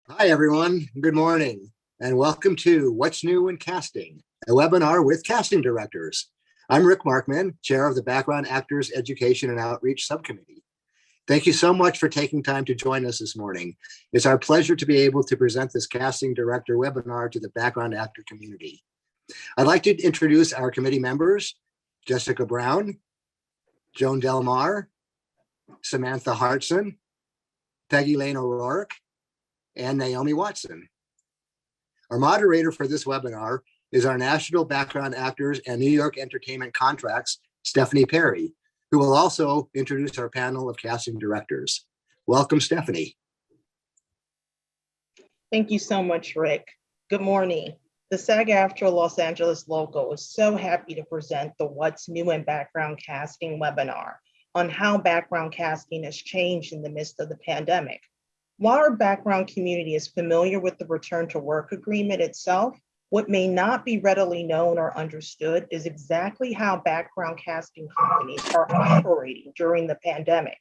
Hi, everyone. Good morning, and welcome to What's New in Casting, a webinar with casting directors. I'm Rick Markman, chair of the Background Actors Education and Outreach Subcommittee. Thank you so much for taking time to join us this morning. It's our pleasure to be able to present this casting director webinar to the background actor community. I'd like to introduce our committee members: Jessica Brown, Joan Delmar, Samantha Hartson, Peggy Lane O'Rourke, and Naomi Watson. Our moderator for this webinar is our National Background Actors and New York Entertainment Contracts, Stephanie Perry, who will also introduce our panel of casting directors. Welcome, Stephanie. Thank you so much, Rick. Good morning. The SAG-AFTRA Los Angeles logo is so happy to present the What's New in Background Casting webinar on how background casting has changed in the midst of the pandemic. While our background community is familiar with the return to work agreement itself, what may not be readily known or understood is exactly how background casting companies are operating during the pandemic.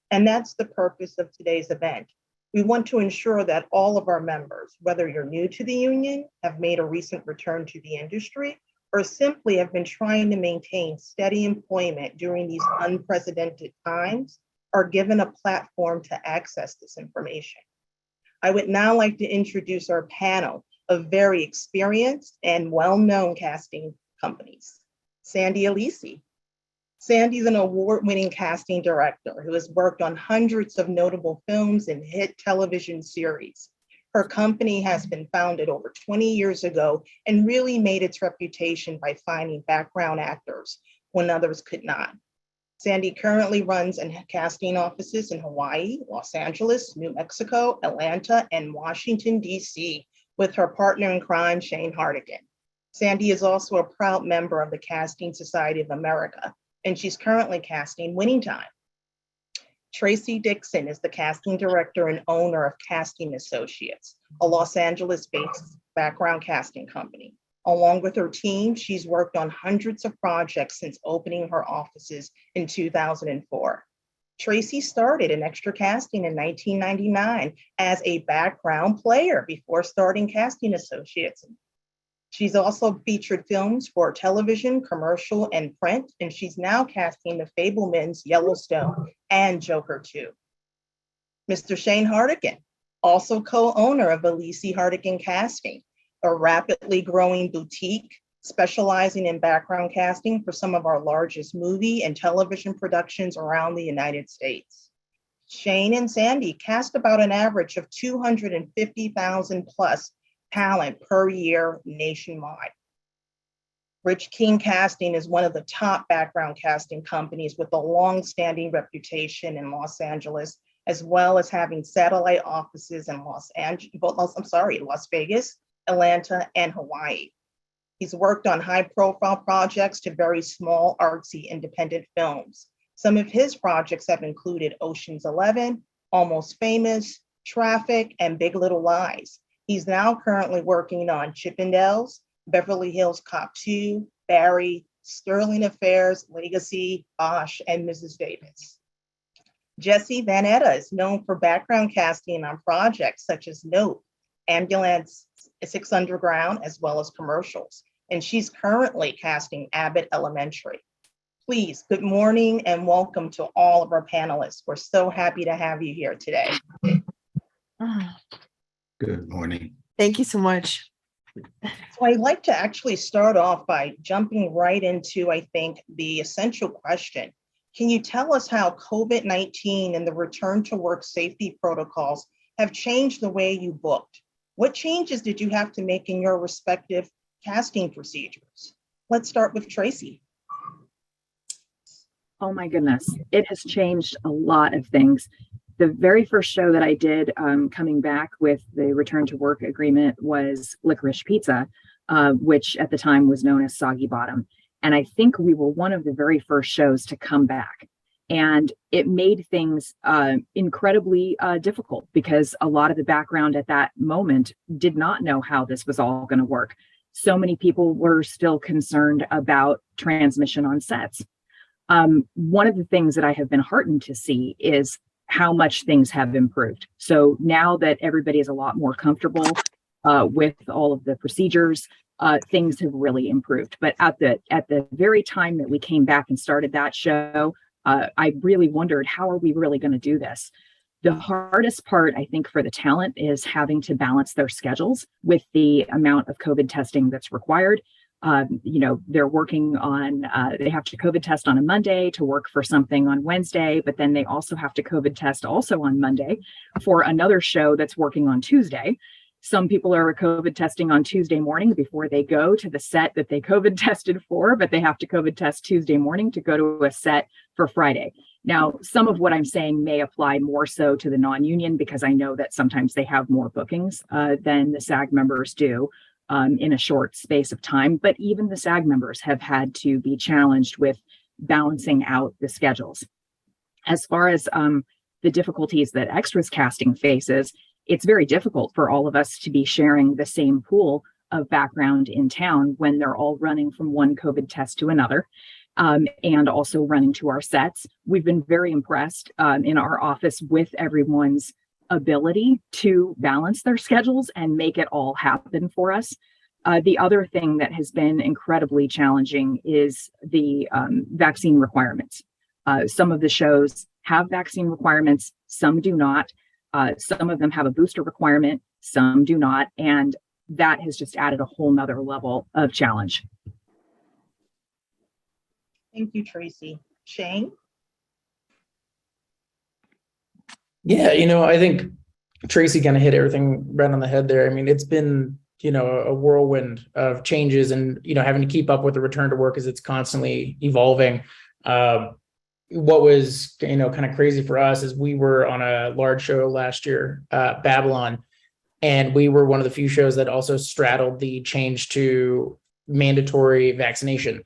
And that's the purpose of today's event. We want to ensure that all of our members, whether you're new to the union, have made a recent return to the industry, or simply have been trying to maintain steady employment during these unprecedented times, are given a platform to access this information. I would now like to introduce our panel of very experienced and well-known casting companies. Sandy Alisi. Sandy is an award-winning casting director who has worked on hundreds of notable films and hit television series. Her company has been founded over 20 years ago and really made its reputation by finding background actors when others could not. Sandy currently runs casting offices in Hawaii, Los Angeles, New Mexico, Atlanta, and Washington, D.C., with her partner in crime, Shane Hardigan. Sandy is also a proud member of the Casting Society of America, and she's currently casting Winning Time. Tracy Dixon is the casting director and owner of Casting Associates, a Los Angeles-based background casting company. Along with her team, she's worked on hundreds of projects since opening her offices in 2004. Tracy started in extra casting in 1999 as a background player before starting Casting Associates. She's also featured films for television, commercial, and print, and she's now casting The Fabelmans, Yellowstone, and Joker 2. Mr. Shane Hardigan, also co-owner of Alisi Hardigan Casting, a rapidly growing boutique specializing in background casting for some of our largest movie and television productions around the United States. Shane and Sandy cast about an average of 250,000 plus talent per year nationwide. Rich King Casting is one of the top background casting companies with a long-standing reputation in Los Angeles, as well as having satellite offices in Las Vegas, Atlanta, and Hawaii. He's worked on high-profile projects to very small, artsy, independent films. Some of his projects have included Ocean's 11, Almost Famous, Traffic, and Big Little Lies. He's now currently working on Chippendales, Beverly Hills Cop 2, Barry, Sterling Affairs, Legacy, Bosch, and Mrs. Davis. Jesse Vanetta is known for background casting on projects such as Note, Ambulance 6 Underground, as well as commercials. And she's currently casting Abbott Elementary. Please, good morning and welcome to all of our panelists. We're so happy to have you here today. Good morning. Thank you so much. So I'd like to actually start off by jumping right into, I think, the essential question. Can you tell us how COVID-19 and the return to work safety protocols have changed the way you booked? What changes did you have to make in your respective casting procedures? Let's start with Tracy. Oh my goodness, it has changed a lot of things. The very first show that I did coming back with the return to work agreement was Licorice Pizza, which at the time was known as Soggy Bottom. And I think we were one of the very first shows to come back. And it made things incredibly difficult because a lot of the background at that moment did not know how this was all going to work. So many people were still concerned about transmission on sets. One of the things that I have been heartened to see is how much things have improved. So now that everybody is a lot more comfortable with all of the procedures, things have really improved. But at the very time that we came back and started that show, I really wondered, how are we really going to do this? The hardest part, I think, for the talent is having to balance their schedules with the amount of COVID testing that's required. They're working on, they have to COVID test on a Monday to work for something on Wednesday, but then they also have to COVID test also on Monday for another show that's working on Tuesday. Some people are COVID testing on Tuesday morning before they go to the set that they COVID tested for, but they have to COVID test Tuesday morning to go to a set for Friday. Now, some of what I'm saying may apply more so to the non-union, because I know that sometimes they have more bookings than the SAG members do in a short space of time. But even the SAG members have had to be challenged with balancing out the schedules. As far as the difficulties that extras casting faces, it's very difficult for all of us to be sharing the same pool of background in town when they're all running from one COVID test to another. And also running to our sets. We've been very impressed in our office with everyone's ability to balance their schedules and make it all happen for us. The other thing that has been incredibly challenging is the vaccine requirements. Some of the shows have vaccine requirements, some do not. Some of them have a booster requirement, some do not. And that has just added a whole nother level of challenge. Thank you, Tracy. Shane? Yeah, I think Tracy kind of hit everything right on the head there. I mean, it's been, a whirlwind of changes and, having to keep up with the return to work as it's constantly evolving. What was, kind of crazy for us is we were on a large show last year, Babylon, and we were one of the few shows that also straddled the change to mandatory vaccination.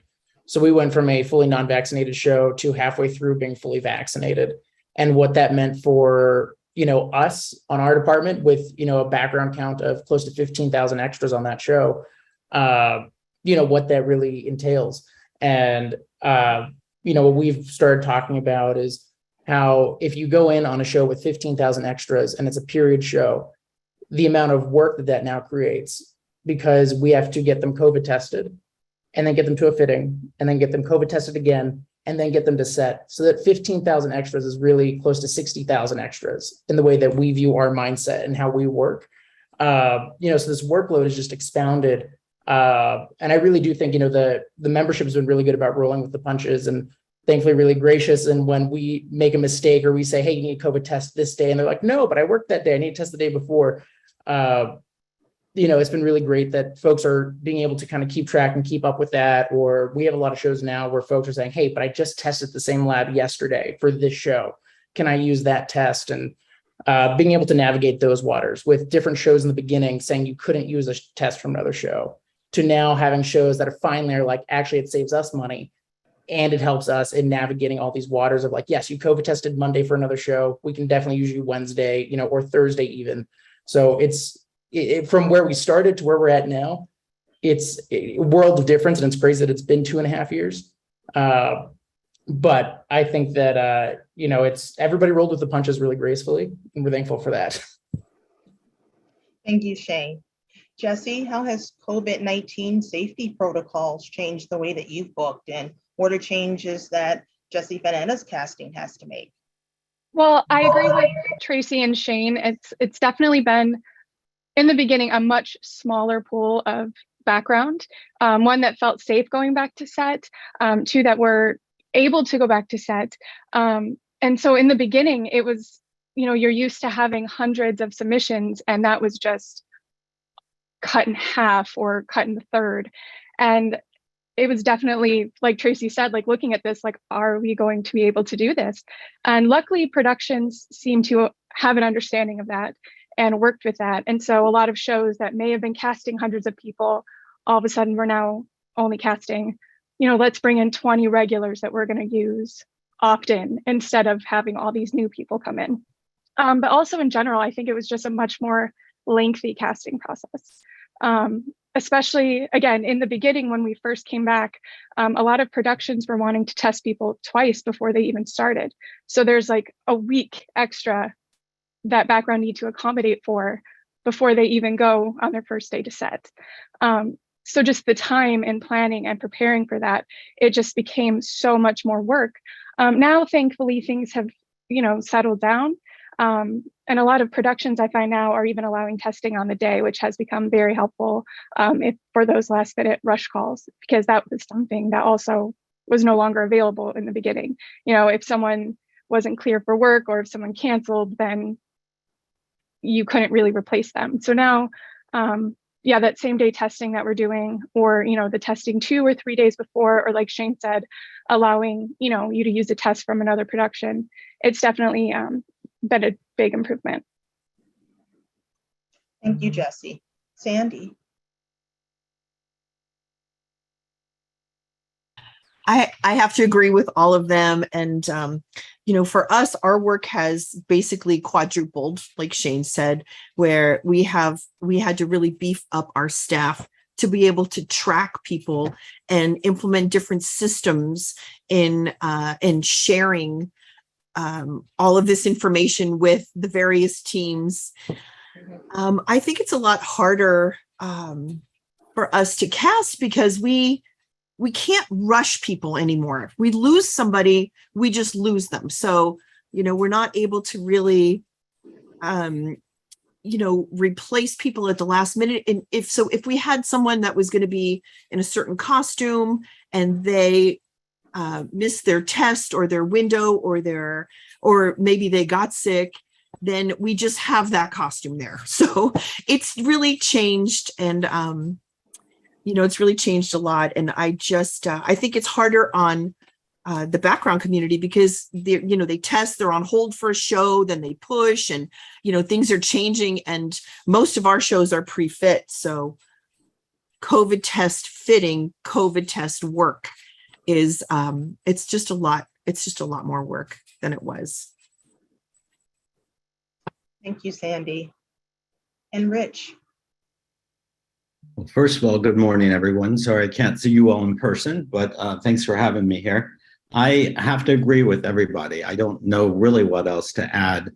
So we went from a fully non-vaccinated show to halfway through being fully vaccinated. And what that meant for, us on our department with, a background count of close to 15,000 extras on that show, what that really entails. And, what we've started talking about is how if you go in on a show with 15,000 extras and it's a period show, the amount of work that now creates, because we have to get them COVID tested, and then get them to a fitting, and then get them COVID tested again, and then get them to set. So that 15,000 extras is really close to 60,000 extras in the way that we view our mindset and how we work. So this workload is just expounded. And I really do think, the membership has been really good about rolling with the punches and thankfully really gracious. And when we make a mistake or we say, hey, you need a COVID test this day, and they're like, no, but I worked that day, I need to test the day before. It's been really great that folks are being able to kind of keep track and keep up with that. Or we have a lot of shows now where folks are saying, hey, but I just tested the same lab yesterday for this show. Can I use that test? And being able to navigate those waters with different shows in the beginning saying you couldn't use a test from another show, to now having shows that are finally are like, actually, it saves us money. And it helps us in navigating all these waters of like, yes, you COVID tested Monday for another show. We can definitely use you Wednesday, or Thursday even. So it's, from where we started to where we're at now, it's a world of difference, and it's crazy that it's been 2.5 years. But I think that, it's everybody rolled with the punches really gracefully, and we're thankful for that. Thank you, Shane. Jesse, how has COVID-19 safety protocols changed the way that you've booked, and what are changes that Jesse Venetta's casting has to make? Well, I agree with Tracy and Shane. It's definitely been, in the beginning, a much smaller pool of background, one that felt safe going back to set, two that were able to go back to set. And so in the beginning, it was, you're used to having hundreds of submissions, and that was just cut in half or cut in a third. And it was definitely, like Tracy said, like looking at this, like, are we going to be able to do this? And luckily, productions seem to have an understanding of that and worked with that. And so a lot of shows that may have been casting hundreds of people, all of a sudden we're now only casting, let's bring in 20 regulars that we're going to use opt-in instead of having all these new people come in. But also in general, I think it was just a much more lengthy casting process. especially again, in the beginning, when we first came back, a lot of productions were wanting to test people twice before they even started. So there's like a week extra that background need to accommodate for before they even go on their first day to set. So just the time and planning and preparing for that, it just became so much more work. Now, thankfully, things have, settled down. And a lot of productions I find now are even allowing testing on the day, which has become very helpful for those last minute rush calls, because that was something that also was no longer available in the beginning. If someone wasn't clear for work or if someone canceled, then you couldn't really replace them. So now, that same day testing that we're doing, or, the testing 2 or 3 days before, or like Shane said, allowing, you to use a test from another production, it's definitely been a big improvement. Thank you, Jessie. Sandy. I have to agree with all of them. And, for us, our work has basically quadrupled, like Shane said, where we had to really beef up our staff to be able to track people and implement different systems in sharing all of this information with the various teams. I think it's a lot harder for us to cast because we can't rush people anymore. If we lose somebody, we just lose them. So, we're not able to really, replace people at the last minute. And if we had someone that was going to be in a certain costume and they missed their test or their window or maybe they got sick, then we just have that costume there. So it's really changed. And, it's really changed a lot. And I think it's harder on the background community because they test, they're on hold for a show, then they push and, things are changing and most of our shows are pre-fit. So COVID test fitting, COVID test work is, it's just a lot more work than it was. Thank you, Sandy. And Rich. Well, first of all, good morning, everyone. Sorry I can't see you all in person, but thanks for having me here. I have to agree with everybody. I don't know really what else to add.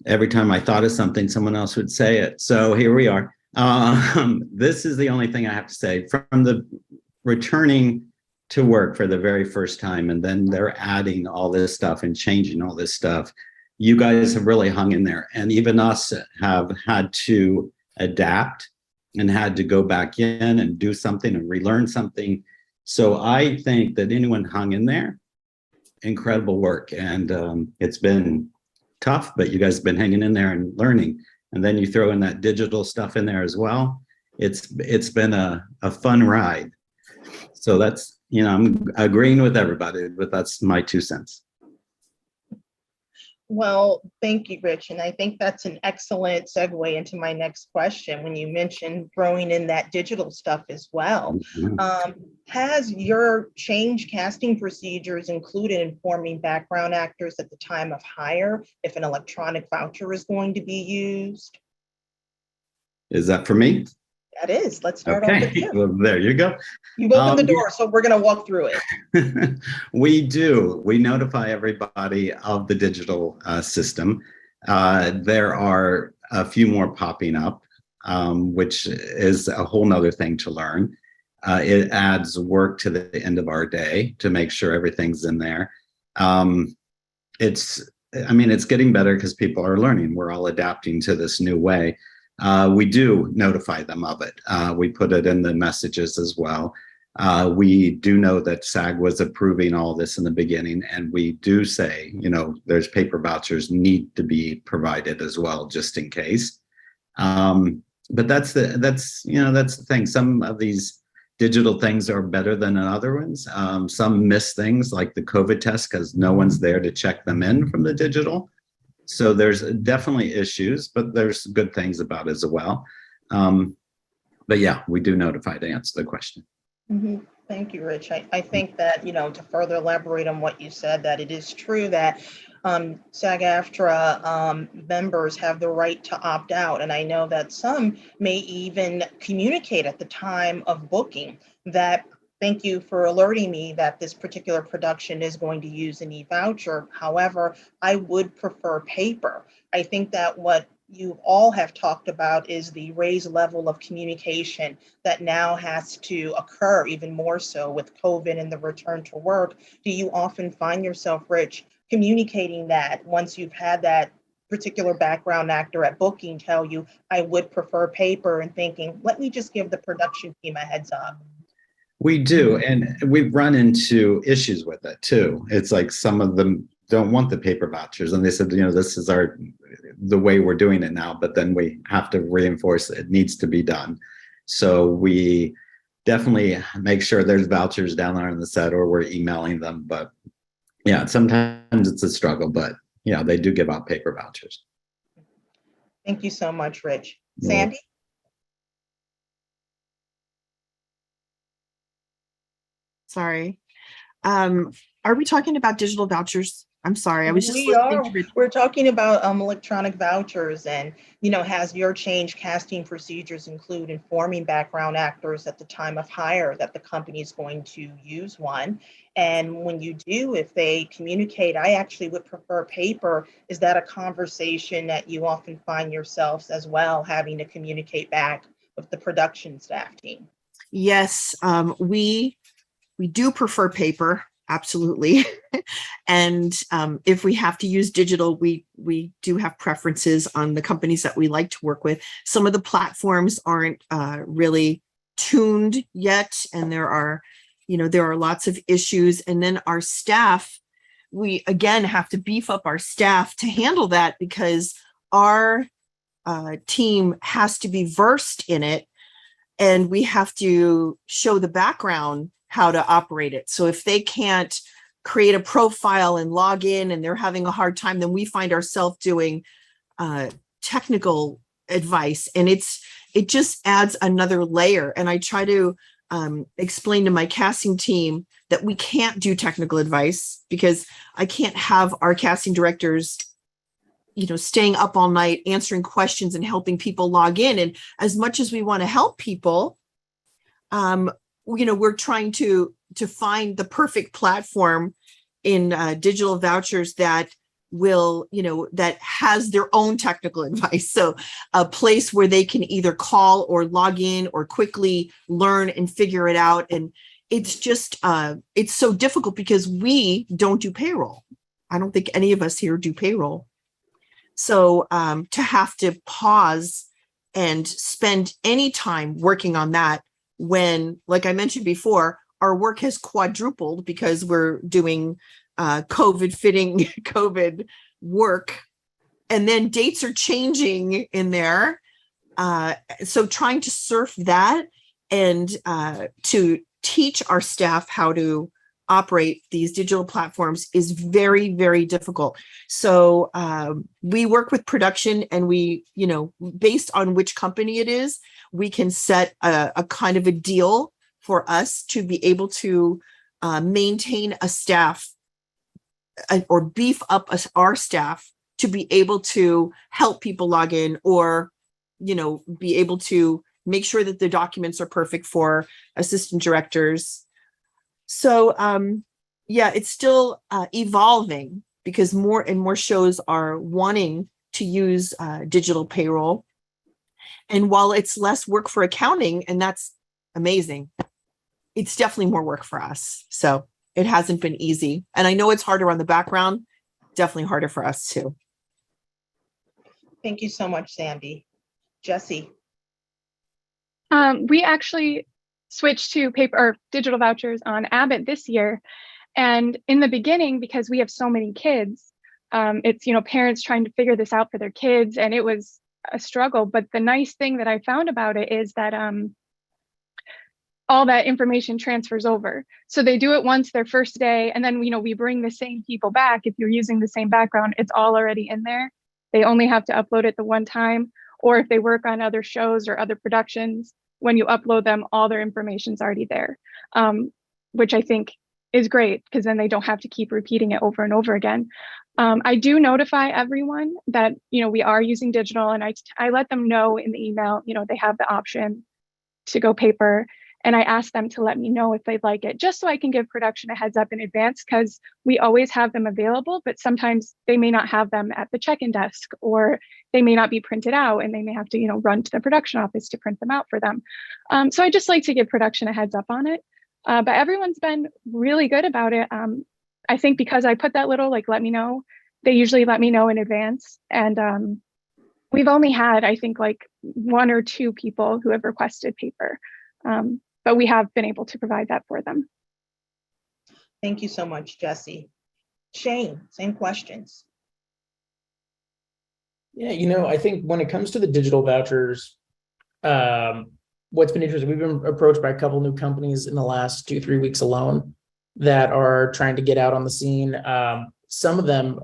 Every time I thought of something, someone else would say it. So here we are. This is the only thing I have to say. From the returning to work for the very first time, and then they're adding all this stuff and changing all this stuff, you guys have really hung in there. And even us have had to adapt and had to go back in and do something and relearn something. So I think that anyone hung in there, incredible work. And it's been tough, but you guys have been hanging in there and learning. And then you throw in that digital stuff in there as well. It's been a fun ride. So that's, I'm agreeing with everybody, but that's my 2 cents. Well, thank you, Rich. And I think that's an excellent segue into my next question when you mentioned throwing in that digital stuff as well. Has your change casting procedures included informing background actors at the time of hire if an electronic voucher is going to be used? Is that for me? That is. Let's start off with you. Well, there you go. You've opened the door, so we're going to walk through it. We do. We notify everybody of the digital system. There are a few more popping up, which is a whole nother thing to learn. It adds work to the end of our day to make sure everything's in there. It's getting better because people are learning. We're all adapting to this new way. We do notify them of it. We put it in the messages as well. We do know that SAG was approving all this in the beginning, and we do say, there's paper vouchers need to be provided as well, just in case. But that's the thing. Some of these digital things are better than other ones. Some miss things like the COVID test because no one's there to check them in from the digital. So there's definitely issues, but there's good things about it as well. But yeah, we do notify to answer the question. Mm-hmm. Thank you, Rich. I think that, to further elaborate on what you said, that it is true that SAG-AFTRA members have the right to opt out. And I know that some may even communicate at the time of booking that, thank you for alerting me that this particular production is going to use an e-voucher. However, I would prefer paper. I think that what you all have talked about is the raised level of communication that now has to occur even more so with COVID and the return to work. Do you often find yourself, Rich, communicating that once you've had that particular background actor at booking tell you, I would prefer paper, and thinking, let me just give the production team a heads up? We do, and we've run into issues with it too. It's like some of them don't want the paper vouchers, and they said, this is the way we're doing it now, but then we have to reinforce it needs to be done. So we definitely make sure there's vouchers down there on the set, or we're emailing them. But yeah, sometimes it's a struggle, but they do give out paper vouchers. Thank you so much, Rich. You're Sandy? Sorry. Are we talking about digital vouchers? I'm sorry. I was just listening to Rich. We're talking about electronic vouchers, and has your change casting procedures include informing background actors at the time of hire that the company is going to use one? And when you do, if they communicate, I actually would prefer paper, is that a conversation that you often find yourselves as well having to communicate back with the production staff team? Yes, we do prefer paper. Absolutely. And if we have to use digital, we do have preferences on the companies that we like to work with. Some of the platforms aren't really tuned yet, and there are lots of issues. And then our staff, we again have to beef up our staff to handle that, because our team has to be versed in it, and we have to show the background how to operate it. So if they can't create a profile and log in, and they're having a hard time, then we find ourselves doing technical advice, and it just adds another layer. And I try to explain to my casting team that we can't do technical advice, because I can't have our casting directors staying up all night answering questions and helping people log in. And as much as we want to help people, we're trying to find the perfect platform in digital vouchers that will, that has their own technical advice. So a place where they can either call or log in or quickly learn and figure it out. And it's just, it's so difficult because we don't do payroll. I don't think any of us here do payroll. So to have to pause and spend any time working on that, when, like I mentioned before, our work has quadrupled because we're doing COVID work, and then dates are changing in there. So trying to surf that and to teach our staff how to operate these digital platforms is very, very difficult. So we work with production, and we, based on which company it is, we can set a kind of a deal for us to be able to maintain a staff or beef up our staff to be able to help people log in, or, be able to make sure that the documents are perfect for assistant directors. So, yeah, it's still evolving, because more and more shows are wanting to use digital payroll. And while it's less work for accounting, and that's amazing, it's definitely more work for us. So it hasn't been easy. And I know it's harder on the background, definitely harder for us too. Thank you so much, Sandy. Jesse. We actually switched to paper or digital vouchers on Abbott this year. And in the beginning, because we have so many kids, it's, parents trying to figure this out for their kids, and it was a struggle. But the nice thing that I found about it is that all that information transfers over. So they do it once their first day, and then we bring the same people back. If you're using the same background, it's all already in there. They only have to upload it the one time, or if they work on other shows or other productions, when you upload them, all their information's already there, which I think is great, because then they don't have to keep repeating it over and over again. I do notify everyone that, we are using digital, and I let them know in the email, they have the option to go paper. And I ask them to let me know if they'd like it, just so I can give production a heads up in advance, because we always have them available, but sometimes they may not have them at the check-in desk, or they may not be printed out, and they may have to, run to the production office to print them out for them. So I just like to give production a heads up on it. But everyone's been really good about it. I think because I put that little, let me know, they usually let me know in advance. And we've only had, I think, 1 or 2 people who have requested paper. But we have been able to provide that for them. Thank you so much, Jesse. Shane, same questions. Yeah, I think when it comes to the digital vouchers, what's been interesting, we've been approached by a couple new companies in the last 2-3 weeks alone that are trying to get out on the scene. Some of them,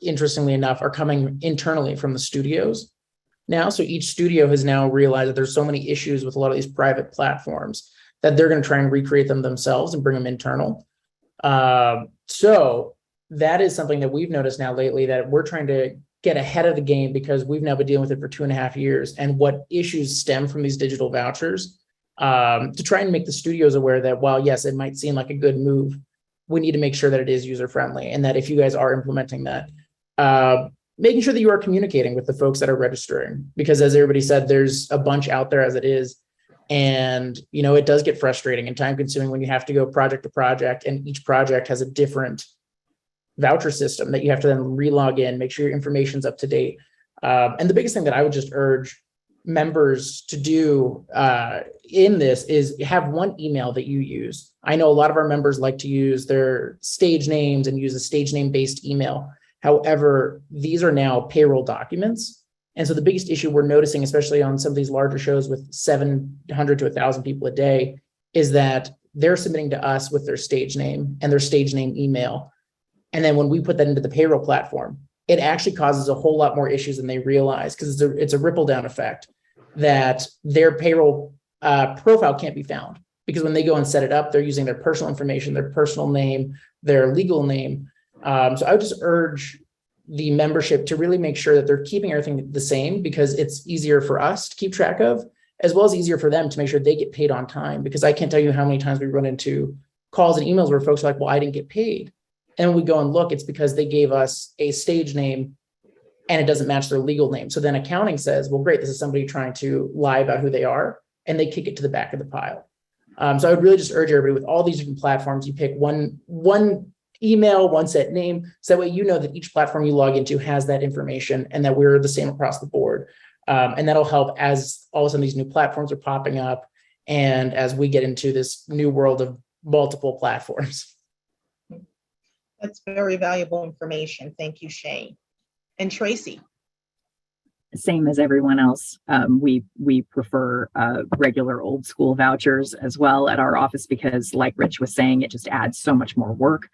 interestingly enough, are coming internally from the studios now. So each studio has now realized that there's so many issues with a lot of these private platforms that they're going to try and recreate them themselves and bring them internal. So that is something that we've noticed now lately, that we're trying to get ahead of the game, because we've now been dealing with it for 2.5 years, and what issues stem from these digital vouchers, to try and make the studios aware that while, yes, it might seem like a good move, we need to make sure that it is user-friendly, and that if you guys are implementing that, making sure that you are communicating with the folks that are registering, because as everybody said, there's a bunch out there as it is. And, it does get frustrating and time consuming when you have to go project to project, and each project has a different voucher system that you have to then relog in, make sure your information's up to date. And the biggest thing that I would just urge members to do in this is have one email that you use. I know a lot of our members like to use their stage names and use a stage name based email. However, these are now payroll documents. And so the biggest issue we're noticing, especially on some of these larger shows with 700 to 1,000 people a day, is that they're submitting to us with their stage name and their stage name email. And then when we put that into the payroll platform, it actually causes a whole lot more issues than they realize, because it's a ripple down effect that their payroll profile can't be found, because when they go and set it up, they're using their personal information, their personal name, their legal name. So I would just urge the membership to really make sure that they're keeping everything the same, because it's easier for us to keep track of, as well as easier for them to make sure they get paid on time. Because I can't tell you how many times we run into calls and emails where folks are like, well, I didn't get paid. And when we go and look, it's because they gave us a stage name and it doesn't match their legal name. So then accounting says, well, great, this is somebody trying to lie about who they are, and they kick it to the back of the pile. So I would really just urge everybody, with all these different platforms, you pick one email, one set name, so that way you know that each platform you log into has that information, and that we're the same across the board. And that'll help as all of a sudden these new platforms are popping up, and as we get into this new world of multiple platforms. That's very valuable information. Thank you, Shane. And Tracy. Same as everyone else. We prefer regular old school vouchers as well at our office, because like Rich was saying, it just adds so much more work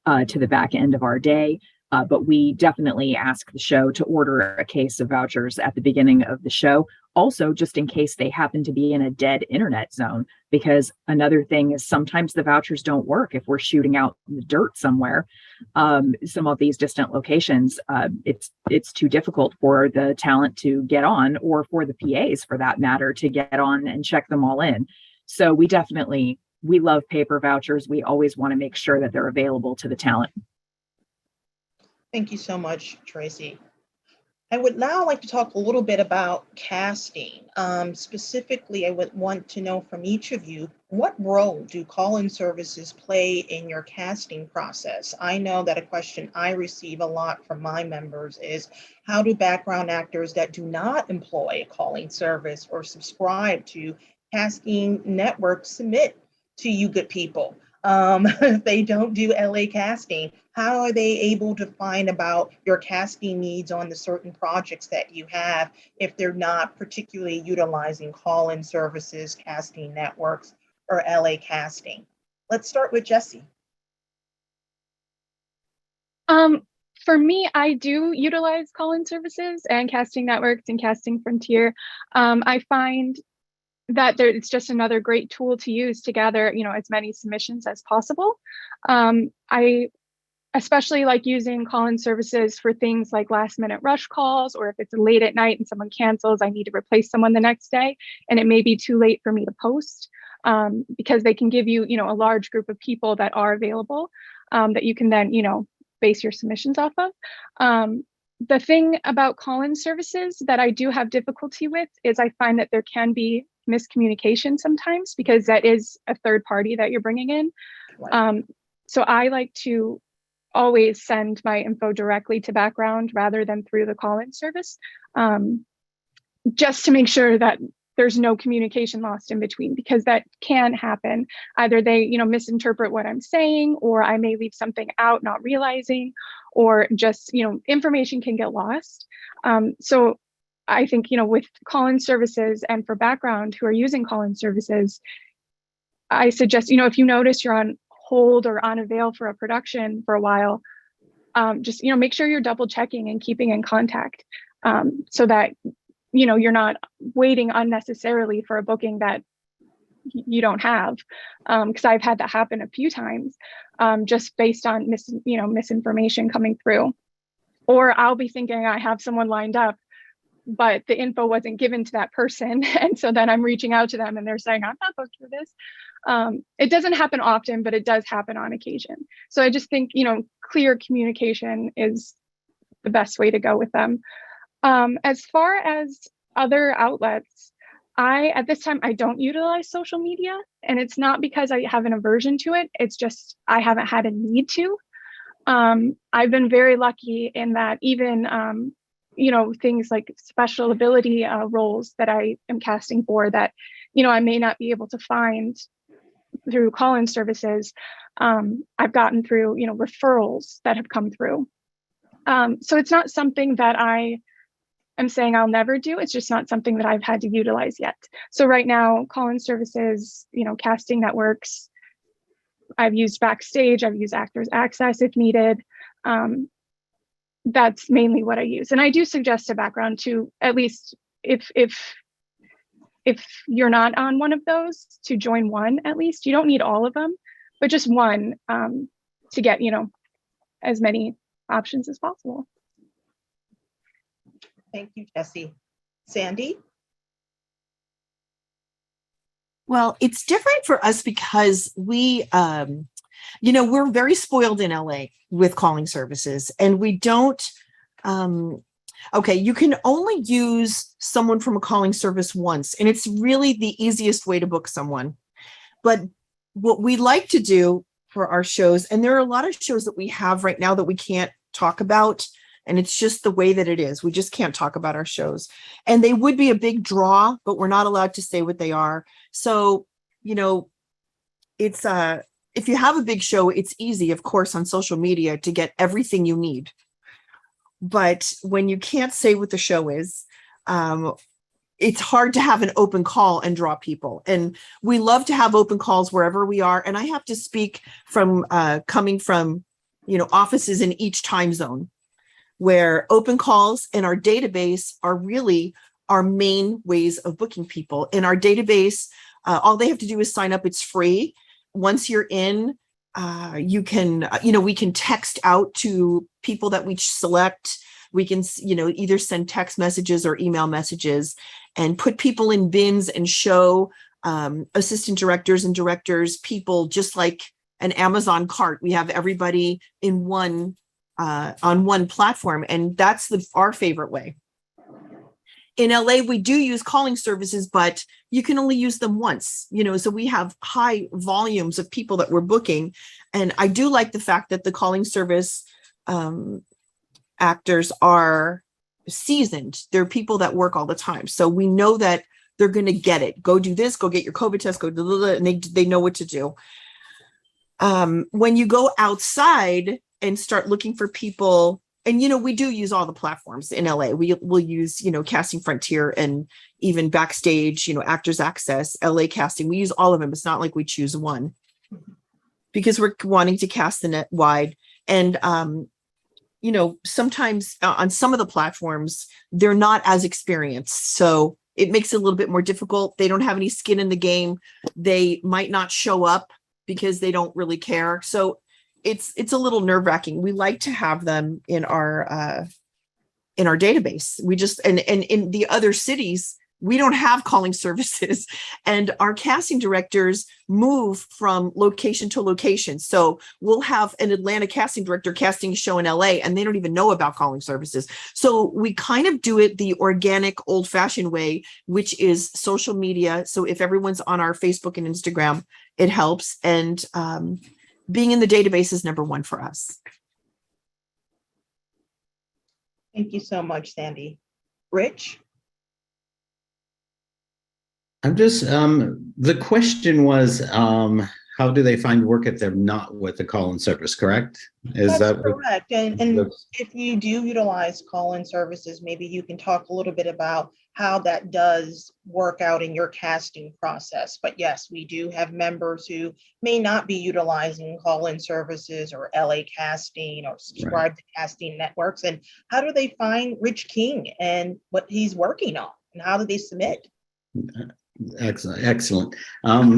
to the back end of our day. But we definitely ask the show to order a case of vouchers at the beginning of the show. Also, just in case they happen to be in a dead internet zone, because another thing is sometimes the vouchers don't work if we're shooting out in the dirt somewhere. Some of these distant locations, it's too difficult for the talent to get on, or for the PAs for that matter to get on and check them all in. So we love paper vouchers. We always want to make sure that they're available to the talent. Thank you so much, Tracy. I would now like to talk a little bit about casting. Specifically, I would want to know from each of you, what role do call-in services play in your casting process? I know that a question I receive a lot from my members is, how do background actors that do not employ a calling service or subscribe to casting networks submit to you good people? If they don't do LA casting, how are they able to find about your casting needs on the certain projects that you have if they're not particularly utilizing call-in services, casting networks, or LA casting? Let's start with Jesse. For me, I do utilize call-in services and casting networks and Casting Frontier. I find that it's just another great tool to use to gather, as many submissions as possible. I especially like using call-in services for things like last minute rush calls, or if it's late at night and someone cancels, I need to replace someone the next day, and it may be too late for me to post, because they can give you, a large group of people that are available, that you can then, base your submissions off of. The thing about call-in services that I do have difficulty with is I find that there can be miscommunication sometimes, because that is a third party that you're bringing in. So I like to always send my info directly to background rather than through the call-in service, just to make sure that there's no communication lost in between, because that can happen. Either they, misinterpret what I'm saying, or I may leave something out not realizing, or just, information can get lost. So I think, with call-in services and for background who are using call-in services, I suggest, if you notice you're on hold or on Avail for a production for a while, just, make sure you're double checking and keeping in contact, so that, you're not waiting unnecessarily for a booking that you don't have. Because I've had that happen a few times, just based on misinformation coming through. Or I'll be thinking I have someone lined up, but the info wasn't given to that person. And so then I'm reaching out to them and they're saying, I'm not booked for this. It doesn't happen often, but it does happen on occasion. So I just think, clear communication is the best way to go with them. As far as other outlets, at this time, I don't utilize social media, and it's not because I have an aversion to it. It's just, I haven't had a need to. I've been very lucky in that even, things like special ability roles that I am casting for that, I may not be able to find through call-in services. I've gotten through, referrals that have come through. So it's not something that I am saying I'll never do. It's just not something that I've had to utilize yet. So right now, call-in services, casting networks, I've used Backstage, I've used Actors Access if needed. That's mainly what I use. And I do suggest a background to, at least if you're not on one of those, to join one at least. You don't need all of them, but just one, to get, as many options as possible. Thank you, Jessie. Sandy? Well, it's different for us because we, we're very spoiled in LA with calling services, and we don't, you can only use someone from a calling service once, and it's really the easiest way to book someone. But what we like to do for our shows, and there are a lot of shows that we have right now that we can't talk about, and it's just the way that it is. We just can't talk about our shows, and they would be a big draw, but we're not allowed to say what they are. So, it's if you have a big show, it's easy, of course, on social media to get everything you need. But when you can't say what the show is, it's hard to have an open call and draw people. And we love to have open calls wherever we are. And I have to speak from coming from, offices in each time zone, where open calls in our database are really our main ways of booking people. In our database, all they have to do is sign up. It's free. Once you're in, you can, we can text out to people that we select. We can, either send text messages or email messages and put people in bins and show assistant directors and directors people just like an Amazon cart. We have everybody in one on one platform, and that's our favorite way. In LA, we do use calling services, but you can only use them once, so we have high volumes of people that we're booking. And I do like the fact that the calling service actors are seasoned. They're people that work all the time. So we know that they're going to get it. Go do this, go get your COVID test, and they know what to do. When you go outside and start looking for people, and, we do use all the platforms in LA. We'll use, Casting Frontier and even Backstage, Actors Access, LA Casting. We use all of them. It's not like we choose one because we're wanting to cast the net wide. And, sometimes on some of the platforms, they're not as experienced. So it makes it a little bit more difficult. They don't have any skin in the game. They might not show up because they don't really care. So it's a little nerve-wracking. We like to have them in our database. We just, and in the other cities, we don't have calling services, and our casting directors move from location to location. So we'll have an Atlanta casting director casting a show in LA, and they don't even know about calling services. So we kind of do it the organic, old-fashioned way, which is social media. So if everyone's on our Facebook and Instagram, it helps. And being in the database is number one for us. Thank you so much, Sandy. Rich? I'm just, the question was, how do they find work if they're not with the call-in service, correct? Is That's that correct. And if you do utilize call-in services, maybe you can talk a little bit about how that does work out in your casting process. But yes, we do have members who may not be utilizing call-in services or LA casting or subscribe to casting networks. And how do they find Rich King and what he's working on? And how do they submit? Excellent.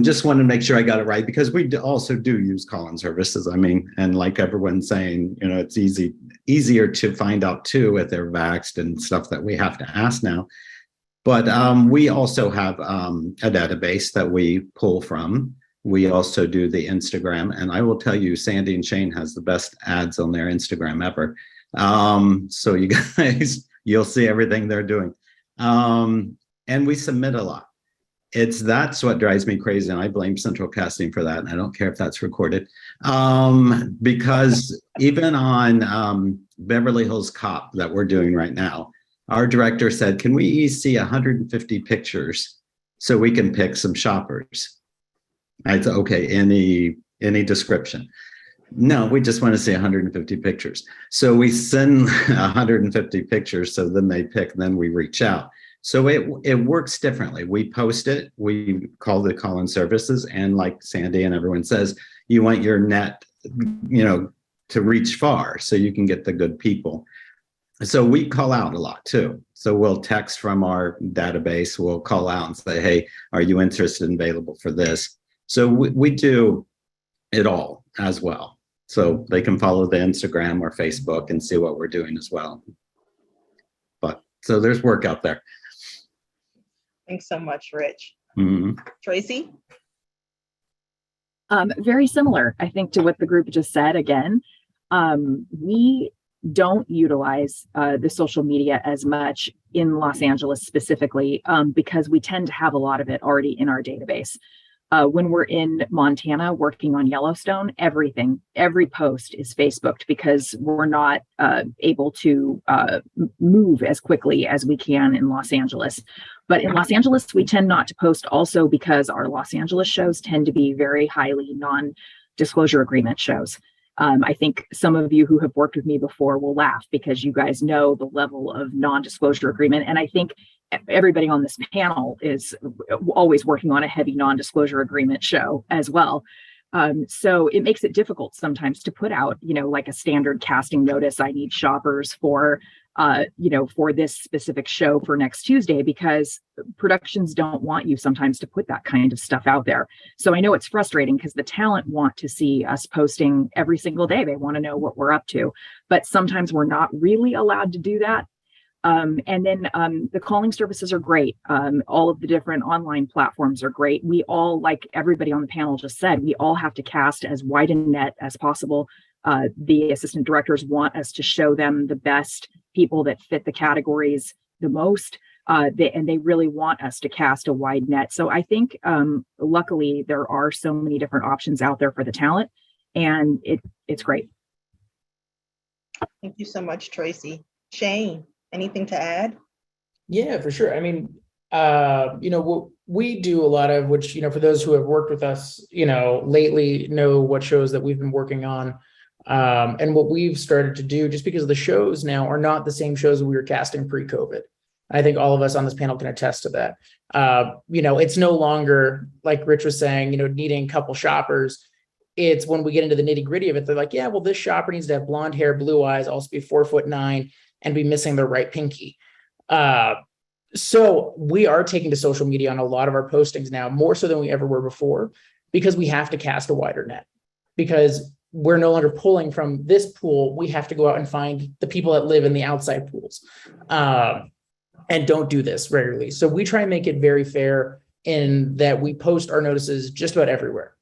Just wanted to make sure I got it right, because we also do use call-in services. I mean, and like everyone's saying, you know, it's easier to find out too if they're vaxxed and stuff that we have to ask now. But we also have a database that we pull from. We also do the Instagram, and I will tell you, Sandy and Shane has the best ads on their Instagram ever. So you guys, you'll see everything they're doing. And we submit a lot. That's what drives me crazy, and I blame Central Casting for that. And I don't care if that's recorded, because even on Beverly Hills Cop that we're doing right now, our director said, "Can we see 150 pictures so we can pick some shoppers?" I said, "Okay, any description?" "No, we just want to see 150 pictures." So we send 150 pictures, so then they pick, then we reach out. So it works differently. We post it, we call the call-in services, and like Sandy and everyone says, you want your net, you know, to reach far so you can get the good people. So we call out a lot too. So we'll text from our database, we'll call out and say, "Hey, are you interested and available for this?" So we do it all as well. So they can follow the Instagram or Facebook and see what we're doing as well. But so there's work out there. Thanks so much, Rich. Mm-hmm. Tracy? Very similar, I think, to what the group just said. Again, we don't utilize the social media as much in Los Angeles specifically, because we tend to have a lot of it already in our database. When we're in Montana working on Yellowstone, every post is Facebooked, because we're not able to move as quickly as we can in Los Angeles. But in Los Angeles, we tend not to post also because our Los Angeles shows tend to be very highly non-disclosure agreement shows. I think some of you who have worked with me before will laugh, because you guys know the level of non-disclosure agreement. And I think everybody on this panel is always working on a heavy non-disclosure agreement show as well. So it makes it difficult sometimes to put out, you know, like a standard casting notice. I need shoppers for, you know, for this specific show for next Tuesday, because productions don't want you sometimes to put that kind of stuff out there. So I know it's frustrating, because the talent want to see us posting every single day. They want to know what we're up to, but sometimes we're not really allowed to do that. And then the calling services are great. All of the different online platforms are great. We all, like everybody on the panel just said, we all have to cast as wide a net as possible. The assistant directors want us to show them the best people that fit the categories the most. And they really want us to cast a wide net. So I think, luckily, there are so many different options out there for the talent, and it's great. Thank you so much, Tracy. Shane, anything to add? Yeah, for sure. I mean, you know, what we do a lot of, which, you know, for those who have worked with us, you know, lately know what shows that we've been working on. And what we've started to do, just because the shows now are not the same shows that we were casting pre-COVID. I think all of us on this panel can attest to that. You know, it's no longer, like Rich was saying, you know, needing a couple shoppers. It's when we get into the nitty gritty of it, they're like, yeah, well, this shopper needs to have blonde hair, blue eyes, also be 4'9", and be missing their right pinky. So we are taking to social media on a lot of our postings now, more so than we ever were before, because we have to cast a wider net. Because we're no longer pulling from this pool. We have to go out and find the people that live in the outside pools, and don't do this regularly. So we try and make it very fair in that we post our notices just about everywhere.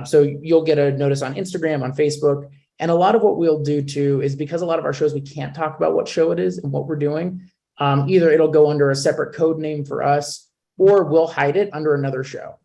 So you'll get a notice on Instagram, on Facebook. And a lot of what we'll do too is, because a lot of our shows, we can't talk about what show it is and what we're doing. Either it'll go under a separate code name for us, or we'll hide it under another show.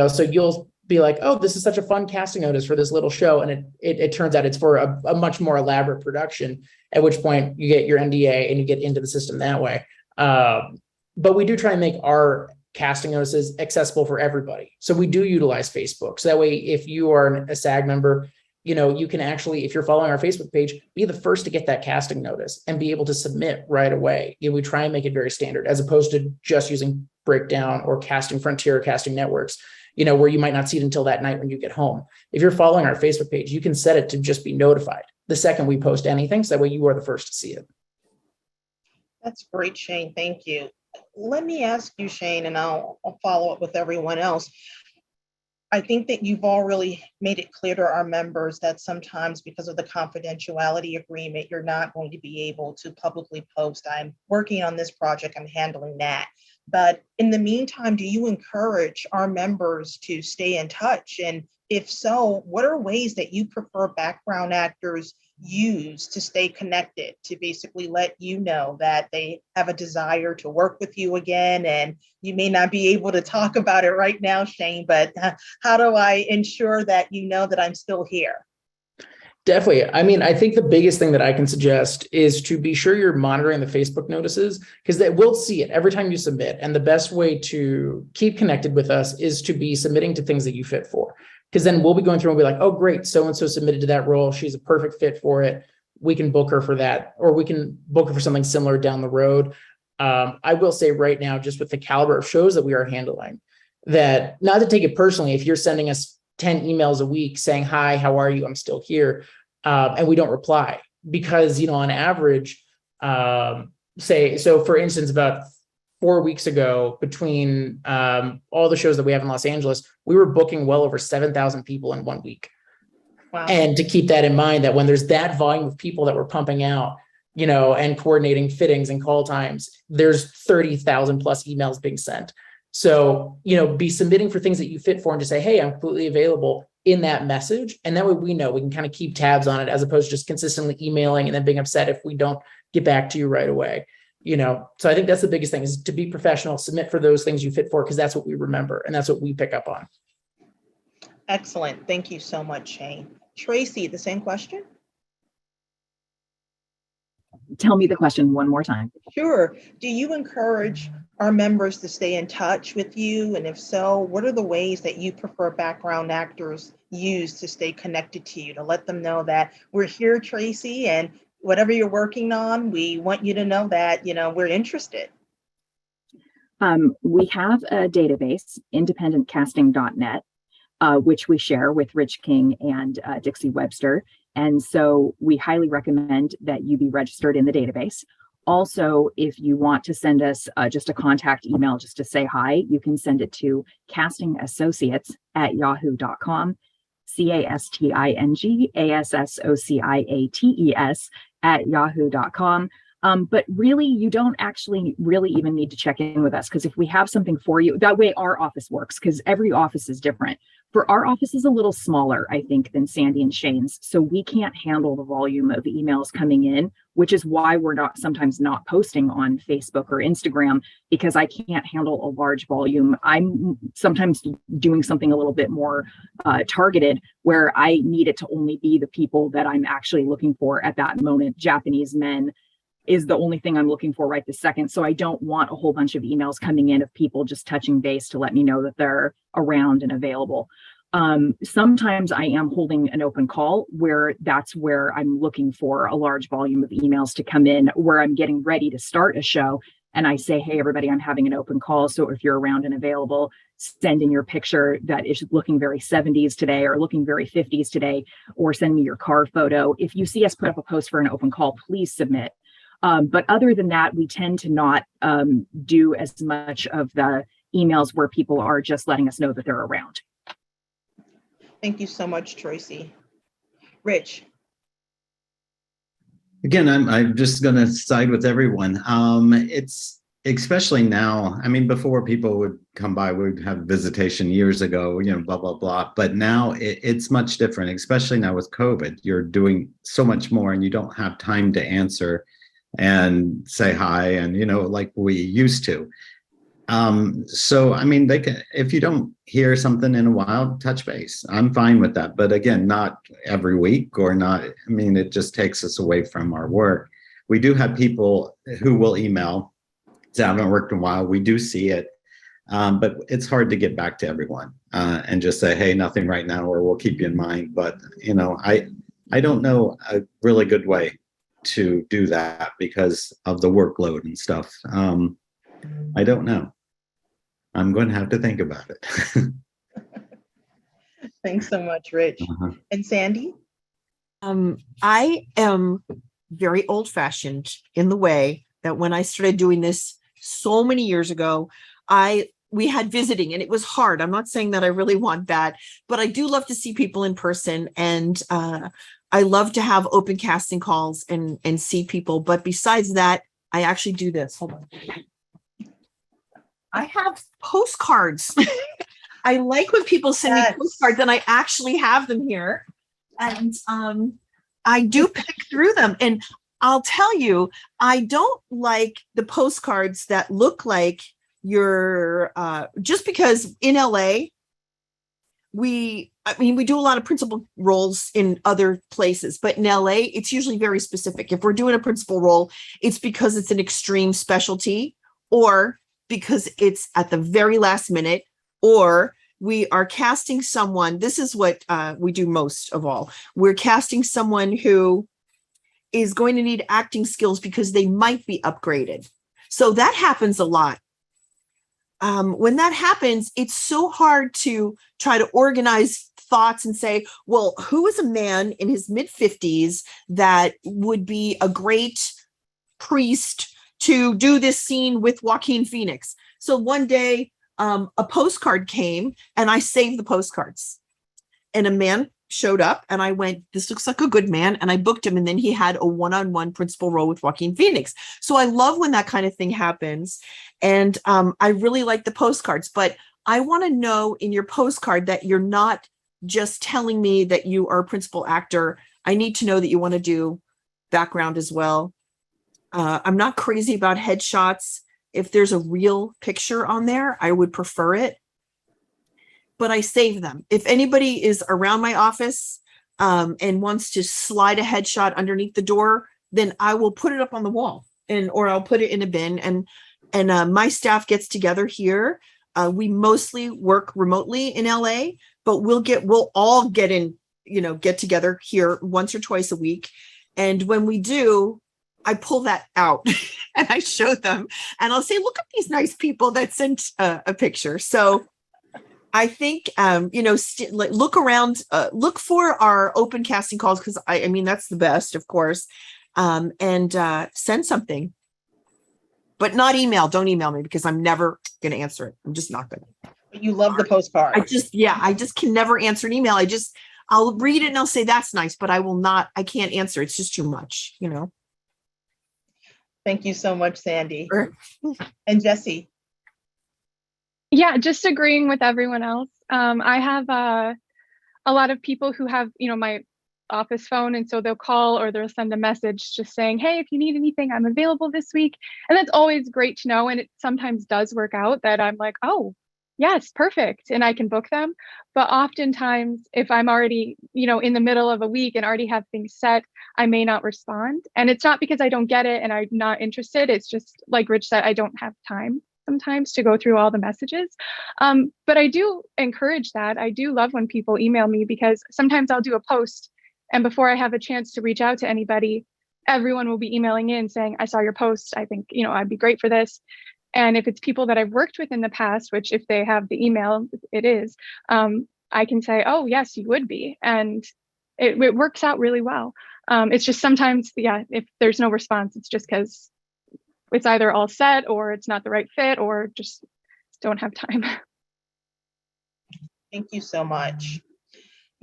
So you'll be like, oh, this is such a fun casting notice for this little show. And it turns out it's for a much more elaborate production, at which point you get your NDA and you get into the system that way. But we do try and make our casting notices accessible for everybody. So we do utilize Facebook. So that way, if you are a SAG member, you can actually, if you're following our Facebook page, be the first to get that casting notice and be able to submit right away. We try and make it very standard, as opposed to just using Breakdown or Casting Frontier or Casting Networks, where you might not see it until that night when you get home. If you're following our Facebook page, you can set it to just be notified the second we post anything. So that way you are the first to see it. That's great, Shane. Thank you. Let me ask you, Shane, and I'll follow up with everyone else. I think that you've all really made it clear to our members that sometimes, because of the confidentiality agreement, you're not going to be able to publicly post, I'm working on this project, I'm handling that. But in the meantime, do you encourage our members to stay in touch? And if so, what are ways that you prefer background actors use to stay connected, to basically let you know that they have a desire to work with you again? And you may not be able to talk about it right now, Shane, but how do I ensure that you know that I'm still here? Definitely. I mean, I think the biggest thing that I can suggest is to be sure you're monitoring the Facebook notices, because they will see it every time you submit. And the best way to keep connected with us is to be submitting to things that you fit for. Because then we'll be going through and be like, oh, great, so-and-so submitted to that role. She's a perfect fit for it. We can book her for that, or we can book her for something similar down the road. I will say right now, just with the caliber of shows that we are handling, that not to take it personally, if you're sending us 10 emails a week saying, hi, how are you? I'm still here. And we don't reply because, on average, so for instance, about 4 weeks ago, between all the shows that we have in Los Angeles, we were booking well over 7,000 people in 1 week. Wow. And to keep that in mind, that when there's that volume of people that we're pumping out, and coordinating fittings and call times, there's 30,000 plus emails being sent. So, be submitting for things that you fit for and just say, hey, I'm completely available in that message. And that way we know we can kind of keep tabs on it, as opposed to just consistently emailing and then being upset if we don't get back to you right away. So I think that's the biggest thing, is to be professional, submit for those things you fit for, because that's what we remember and that's what we pick up on. Excellent. Thank you so much, Shane. Tracy, the same question? Tell me the question one more time. Sure. Do you encourage our members to stay in touch with you? And if so, what are the ways that you prefer background actors use to stay connected to you, to let them know that we're here, Tracy, and whatever you're working on, we want you to know that, we're interested? We have a database, independentcasting.net, which we share with Rich King and Dixie Webster. And so we highly recommend that you be registered in the database. Also, if you want to send us just a contact email just to say hi, you can send it to castingassociates@yahoo.com, castingassociates@yahoo.com. But really, you don't actually really even need to check in with us, because if we have something for you, that way our office works, because every office is different. For our office is a little smaller, I think, than Sandy and Shane's. So we can't handle the volume of emails coming in, which is why we're sometimes not posting on Facebook or Instagram, because I can't handle a large volume. I'm sometimes doing something a little bit more targeted, where I need it to only be the people that I'm actually looking for at that moment. Japanese men is the only thing I'm looking for right this second. So I don't want a whole bunch of emails coming in of people just touching base to let me know that they're around and available. Sometimes I am holding an open call, where that's where I'm looking for a large volume of emails to come in, where I'm getting ready to start a show. And I say, hey, everybody, I'm having an open call. So if you're around and available, send in your picture that is looking very 70s today, or looking very 50s today, or send me your car photo. If you see us put up a post for an open call, please submit. But other than that, we tend to not do as much of the emails where people are just letting us know that they're around. Thank you so much, Tracy. Rich. Again, I'm just going to side with everyone. It's especially now. I mean, before people would come by, we'd have visitation years ago, blah, blah, blah. But now it's much different, especially now with COVID. You're doing so much more and you don't have time to answer and say hi and, like we used to. So, I mean, they can, if you don't hear something in a while, touch base. I'm fine with that. But again, not every week or not. I mean, it just takes us away from our work. We do have people who will email. I haven't worked in a while. We do see it. But it's hard to get back to everyone and just say, hey, nothing right now, or we'll keep you in mind. But, I don't know a really good way to do that because of the workload and stuff. I don't know. I'm going to have to think about it. Thanks so much, Rich. And Sandy? I am very old-fashioned in the way that when I started doing this so many years ago, we had visiting and it was hard. I'm not saying that I really want that, but I do love to see people in person, and I love to have open casting calls and see people. But besides that, I actually do this. Hold on. I have postcards. I like when people send me postcards, and I actually have them here. And I do pick through them. And I'll tell you, I don't like the postcards that look like you're just because in LA, we do a lot of principal roles in other places, but in LA, it's usually very specific. If we're doing a principal role, it's because it's an extreme specialty, or because it's at the very last minute, or we are casting someone. This is what we do most of all. We're casting someone who is going to need acting skills because they might be upgraded. So that happens a lot. When that happens, it's so hard to try to organize thoughts and say, well, who is a man in his mid-50s that would be a great priest to do this scene with Joaquin Phoenix? So one day, a postcard came and I saved the postcards, and a man showed up and I went, this looks like a good man. And I booked him. And then he had a one-on-one principal role with Joaquin Phoenix. So I love when that kind of thing happens. And I really like the postcards, but I want to know in your postcard that you're not just telling me that you are a principal actor. I need to know that you want to do background as well. I'm not crazy about headshots. If there's a real picture on there, I would prefer it, but I save them. If anybody is around my office and wants to slide a headshot underneath the door, then I will put it up on the wall or I'll put it in a bin. And my staff gets together here. We mostly work remotely in LA, but we'll all get together here once or twice a week. And when we do, I pull that out and I show them and I'll say, look at these nice people that sent a picture. So I think, look around, look for our open casting calls. Cause I mean, that's the best, of course. And send something, but not email. Don't email me because I'm never going to answer it. I'm just not going to. You love the postcard. I just can never answer an email. I'll read it and I'll say, that's nice, but I can't answer. It's just too much, Thank you so much, Sandy. Sure. And Jesse. Yeah, just agreeing with everyone else. I have a lot of people who have, my office phone, and so they'll call or they'll send a message just saying, hey, if you need anything, I'm available this week. And that's always great to know. And it sometimes does work out that I'm like, oh, yes, perfect. And I can book them. But oftentimes, if I'm already, in the middle of a week and already have things set, I may not respond. And it's not because I don't get it and I'm not interested. It's just like Rich said, I don't have time sometimes to go through all the messages. But I do encourage that. I do love when people email me because sometimes I'll do a post and before I have a chance to reach out to anybody, everyone will be emailing in saying, I saw your post. I think, I'd be great for this. And if it's people that I've worked with in the past, which if they have the email, it is, I can say, oh, yes, you would be. And it works out really well. It's just sometimes, if there's no response, it's just because it's either all set or it's not the right fit or just don't have time. Thank you so much.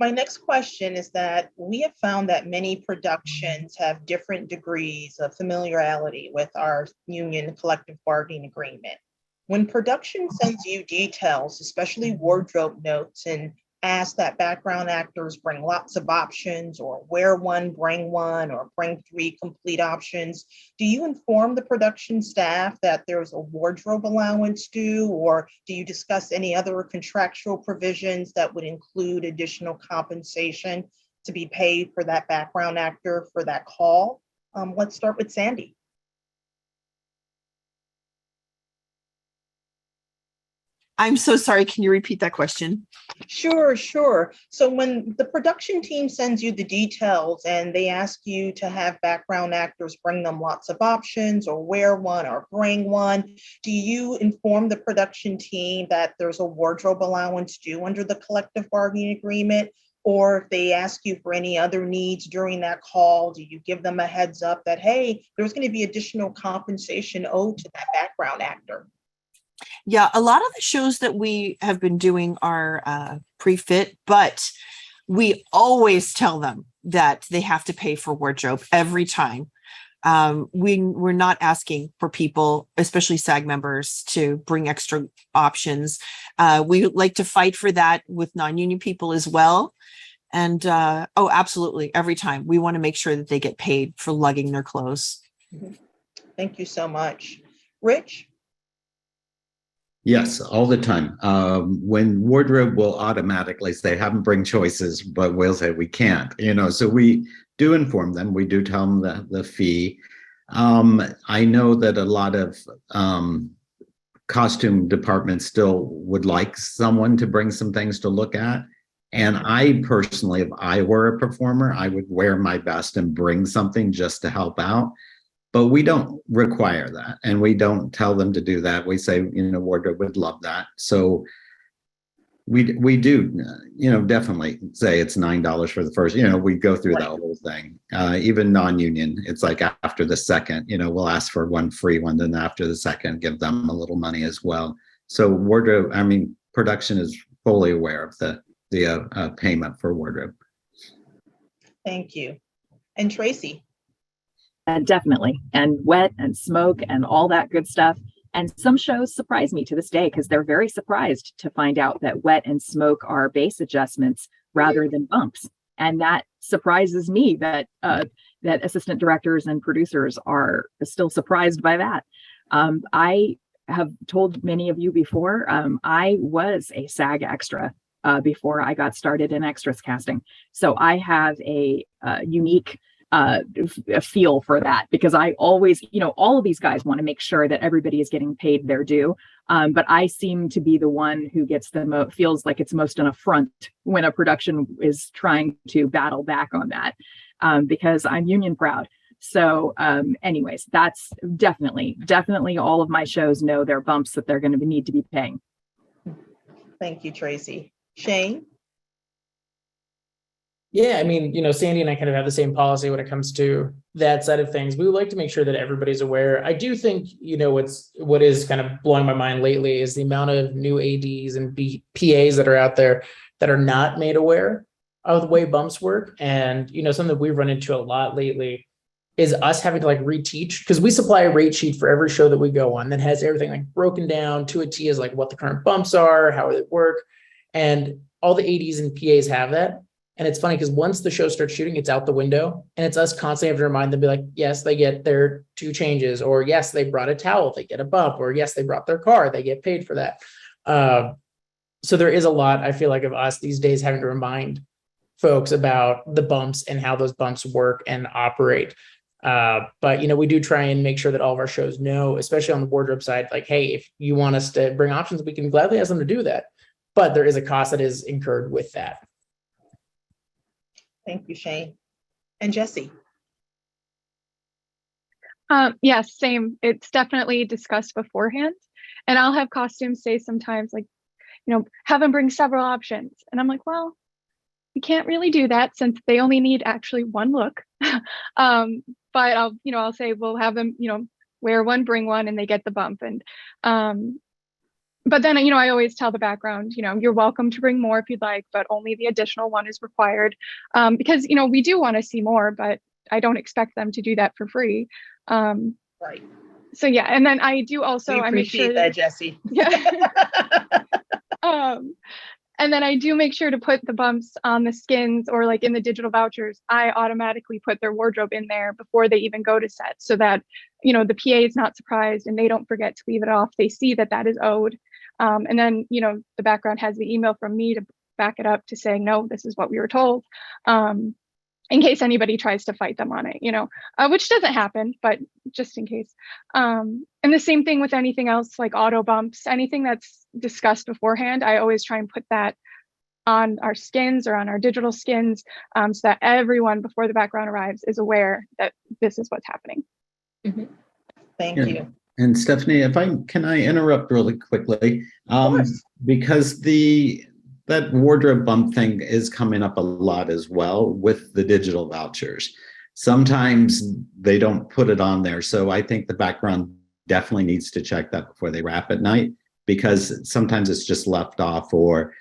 My next question is that we have found that many productions have different degrees of familiarity with our union collective bargaining agreement. When production sends you details, especially wardrobe notes, and asks that background actors bring lots of options, or wear one, bring one, or bring 3 complete options, do you inform the production staff that there's a wardrobe allowance due, or do you discuss any other contractual provisions that would include additional compensation to be paid for that background actor for that call? Let's start with Sandy. I'm so sorry. Can you repeat that question? Sure, sure. So when the production team sends you the details and they ask you to have background actors bring them lots of options, or wear one, or bring one, do you inform the production team that there's a wardrobe allowance due under the collective bargaining agreement? Or if they ask you for any other needs during that call, do you give them a heads up that, hey, there's going to be additional compensation owed to that background actor? Yeah, a lot of the shows that we have been doing are pre-fit, but we always tell them that they have to pay for wardrobe every time. We're not asking for people, especially SAG members, to bring extra options. We like to fight for that with non-union people as well. And oh, absolutely, every time we want to make sure that they get paid for lugging their clothes. Thank you so much. Rich? Yes, all the time. When wardrobe will automatically say, haven't bring choices, but we'll say we can't, so we do inform them. We do tell them the fee. I know that a lot of costume departments still would like someone to bring some things to look at. And I personally, if I were a performer, I would wear my best and bring something just to help out. But we don't require that, and we don't tell them to do that. We say, wardrobe would love that. So we do, definitely say it's $9 for the first, we go through that whole thing. Even non-union, it's like after the second, we'll ask for one free one, then after the second, give them a little money as well. So wardrobe, production is fully aware of the payment for wardrobe. Thank you. And Tracy? Definitely. And wet and smoke and all that good stuff. And some shows surprise me to this day because they're very surprised to find out that wet and smoke are base adjustments rather than bumps. And that surprises me that that assistant directors and producers are still surprised by that. I have told many of you before, I was a SAG extra before I got started in extras casting. So I have a unique a feel for that, because I always, all of these guys want to make sure that everybody is getting paid their due. But I seem to be the one who gets the feels like it's most an affront when a production is trying to battle back on that, because I'm union proud. So anyways, that's definitely all of my shows know their bumps that they're going to need to be paying. Thank you, Tracy. Shane? Yeah, Sandy and I kind of have the same policy when it comes to that side of things. We would like to make sure that everybody's aware. I do think, what is kind of blowing my mind lately is the amount of new ADs and PAs that are out there that are not made aware of the way bumps work. And, something that we've run into a lot lately is us having to reteach, because we supply a rate sheet for every show that we go on that has everything broken down to a T, as what the current bumps are, how they work. And all the ADs and PAs have that. And it's funny because once the show starts shooting, it's out the window, and it's us constantly having to remind them, be like, yes, they get their 2 changes, or yes, they brought a towel, they get a bump, or yes, they brought their car, they get paid for that. So there is a lot, I feel like, of us these days having to remind folks about the bumps and how those bumps work and operate. But, we do try and make sure that all of our shows know, especially on the wardrobe side, hey, if you want us to bring options, we can gladly ask them to do that. But there is a cost that is incurred with that. Thank you, Shane. And Jesse? Yes, same. It's definitely discussed beforehand. And I'll have costumes say sometimes have them bring several options. And I'm like, well, we can't really do that since they only need actually one look. But I'll say we'll have them, wear one, bring one, and they get the bump. And but then, I always tell the background, you're welcome to bring more if you'd like, but only the additional one is required. Because, we do want to see more, but I don't expect them to do that for free. Right. So yeah, and then I do also, We I make sure appreciate that, Jessie. Yeah. And then I do make sure to put the bumps on the skins, or like in the digital vouchers, I automatically put their wardrobe in there before they even go to set, so that, the PA is not surprised and they don't forget to leave it off. They see that that is owed. And then, the background has the email from me to back it up to saying, no, this is what we were told. In case anybody tries to fight them on it, which doesn't happen, but just in case. And the same thing with anything else, like auto bumps, anything that's discussed beforehand, I always try and put that on our skins or on our digital skins, so that everyone before the background arrives is aware that this is what's happening. Mm-hmm. Thank you. And Stephanie, can I interrupt really quickly? Because that wardrobe bump thing is coming up a lot as well with the digital vouchers. Sometimes they don't put it on there. So I think the background definitely needs to check that before they wrap at night, because sometimes it's just left off, or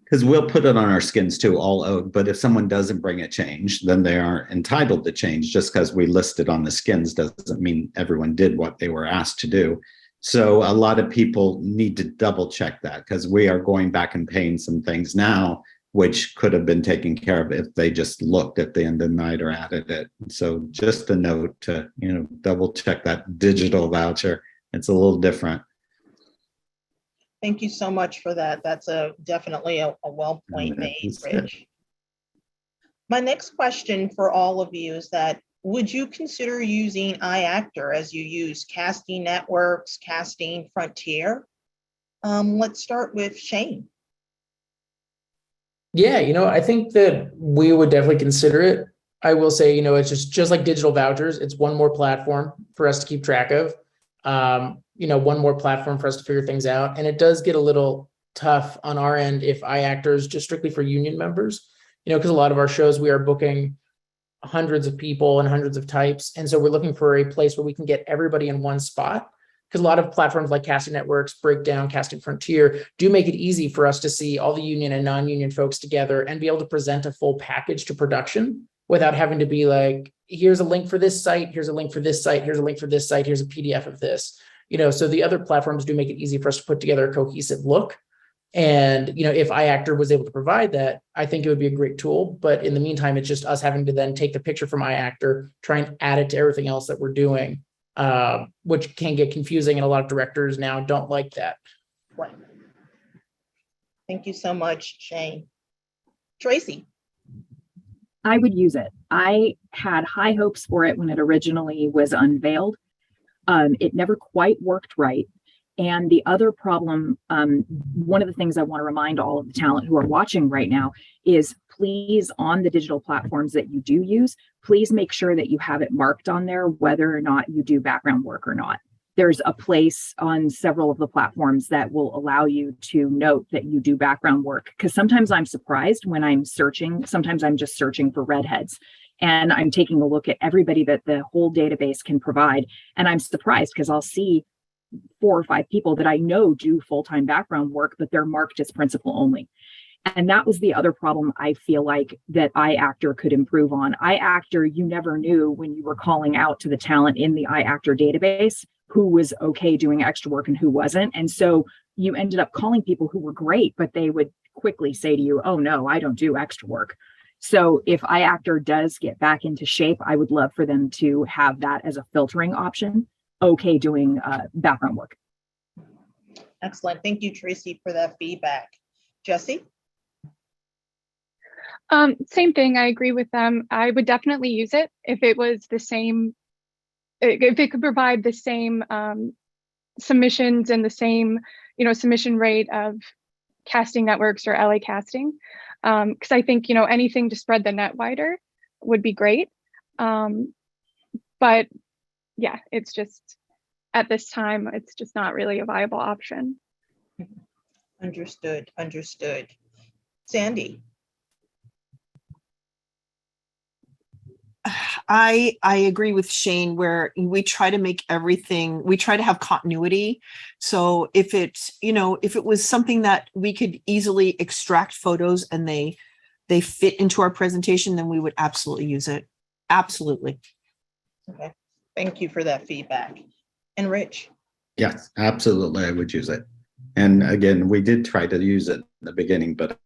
because we'll put it on our skins too, all owed. But if someone doesn't bring a change, then they aren't entitled to change. Just because we listed on the skins doesn't mean everyone did what they were asked to do. So a lot of people need to double check that, because we are going back and paying some things now, which could have been taken care of if they just looked at the end of the night or added it. So just a note to, double check that digital voucher. It's a little different. Thank you so much for that. That's definitely a well point made, Rich. My next question for all of you is that, would you consider using iactor as you use Casting Networks, Casting Frontier? Let's start with Shane. Yeah, I think that we would definitely consider it. I will say, it's just like digital vouchers. It's one more platform for us to keep track of. One more platform for us to figure things out. And it does get a little tough on our end if iactor is just strictly for union members, because a lot of our shows, we are booking hundreds of people and hundreds of types. And so we're looking for a place where we can get everybody in one spot, because a lot of platforms like Casting Networks, Breakdown, Casting Frontier do make it easy for us to see all the union and non-union folks together and be able to present a full package to production without having to be like, here's a link for this site, here's a link for this site, here's a link for this site, here's a PDF of this. So the other platforms do make it easy for us to put together a cohesive look. And, if iactor was able to provide that, I think it would be a great tool. But in the meantime, it's just us having to then take the picture from iactor, try and add it to everything else that we're doing, which can get confusing. And a lot of directors now don't like that. Right. Thank you so much, Shane. Tracy. I would use it. I had high hopes for it when it originally was unveiled. It never quite worked right. And the other problem, one of the things I want to remind all of the talent who are watching right now is, please, on the digital platforms that you do use, please make sure that you have it marked on there whether or not you do background work or not. There's a place on several of the platforms that will allow you to note that you do background work, because sometimes I'm surprised when I'm searching. Sometimes I'm just searching for redheads, and I'm taking a look at everybody that the whole database can provide. And I'm surprised because I'll see 4 or 5 people that I know do full-time background work, but they're marked as principal only. And that was the other problem I feel like that iactor could improve on. iactor, you never knew when you were calling out to the talent in the iactor database who was okay doing extra work and who wasn't. And so you ended up calling people who were great, but they would quickly say to you, oh no, I don't do extra work. So if iactor does get back into shape, I would love for them to have that as a filtering option. Okay doing background work. Excellent. Thank you, Tracy, for that feedback. Jessie? Same thing. I agree with them. I would definitely use it if it was the same, if it could provide the same submissions and the same, submission rate of Casting Networks or LA Casting. Because I think, anything to spread the net wider would be great. But yeah, it's just, at this time, it's just not really a viable option. Understood. Sandy? I agree with Shane where we try to make everything, we try to have continuity. So if it was something that we could easily extract photos and they fit into our presentation, then we would absolutely use it. Absolutely. Okay, thank you for that feedback. And Rich? Yes, absolutely. I would use it. And again, we did try to use it in the beginning, but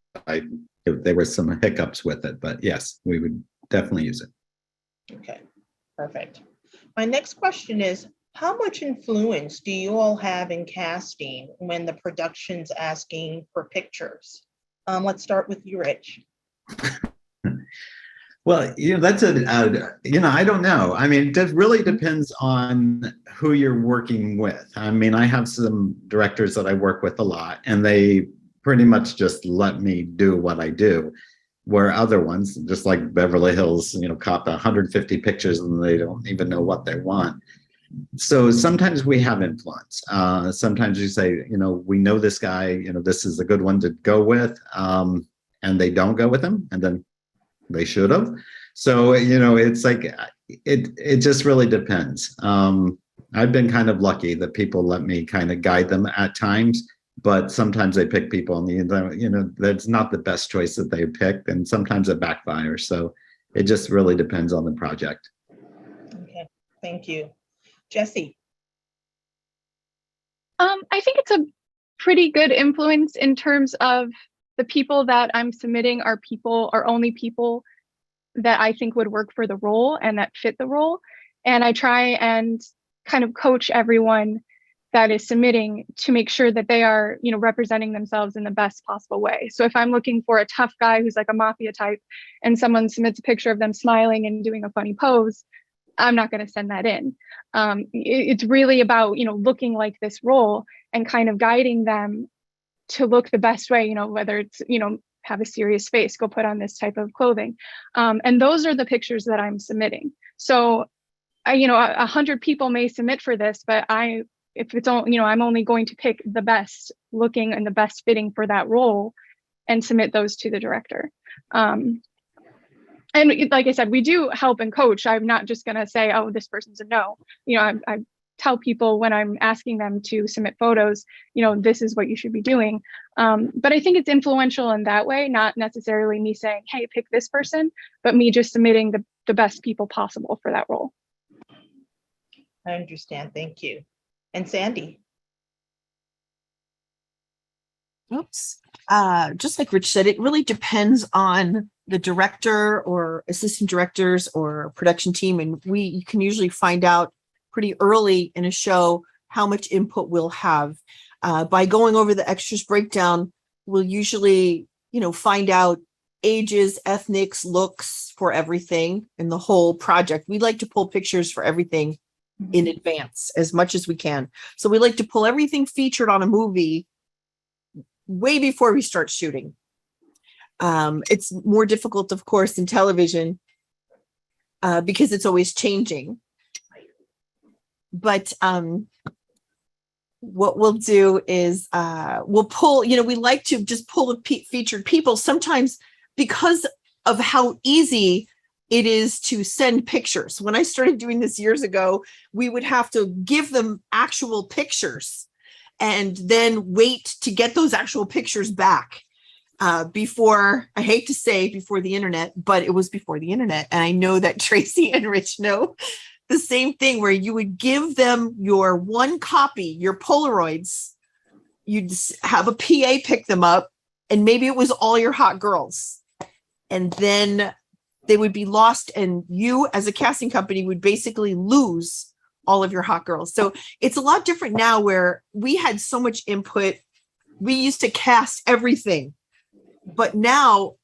there were some hiccups with it. But yes, we would definitely use it. Okay, perfect. My next question is, how much influence do you all have in casting when the production's asking for pictures? Let's start with you, Rich. Well, that's I don't know. I mean, it really depends on who you're working with. I mean, I have some directors that I work with a lot, and they pretty much just let me do what I do. Where other ones, just like Beverly Hills, cop 150 pictures and they don't even know what they want. So sometimes we have influence. Sometimes you say, we know this guy, this is a good one to go with, and they don't go with him, and then they should have. So, it's like, it just really depends. I've been kind of lucky that people let me kind of guide them at times, but sometimes they pick people and that's not the best choice that they picked, and sometimes it backfires. So it just really depends on the project. Okay, thank you. Jessie? I think it's a pretty good influence in terms of the people that I'm submitting are only people that I think would work for the role and that fit the role. And I try and kind of coach everyone that is submitting to make sure that they are, representing themselves in the best possible way. So if I'm looking for a tough guy who's like a mafia type and someone submits a picture of them smiling and doing a funny pose, I'm not going to send that in. It's really about, looking like this role and kind of guiding them to look the best way, whether it's, have a serious face, go put on this type of clothing. And those are the pictures that I'm submitting. So, 100 people may submit for this, but I'm only going to pick the best looking and the best fitting for that role and submit those to the director. And like I said, we do help and coach. I'm not just going to say, oh, this person's a no. I tell people when I'm asking them to submit photos, this is what you should be doing. But I think it's influential in that way, not necessarily me saying, hey, pick this person, but me just submitting the best people possible for that role. I understand. Thank you. And Sandy? Oops. Just like Rich said, it really depends on the director or assistant directors or production team. And you can usually find out pretty early in a show how much input we'll have. By going over the extras breakdown, we'll usually, find out ages, ethnics, looks for everything in the whole project. We like to pull pictures for everything in advance as much as we can. So we like to pull everything featured on a movie way before we start shooting. It's more difficult, of course, in television because it's always changing. But what we'll do is we'll pull, we like to just pull the featured people sometimes because of how easy it is to send pictures. When I started doing this years ago, we would have to give them actual pictures and then wait to get those actual pictures back before, I hate to say before the internet, but it was before the internet. And I know that Tracy and Rich know the same thing, where you would give them your one copy, your Polaroids, you'd have a PA pick them up, and maybe it was all your hot girls. And then they would be lost, and you as a casting company would basically lose all of your hot girls. So it's a lot different now, where we had so much input. We used to cast everything, but now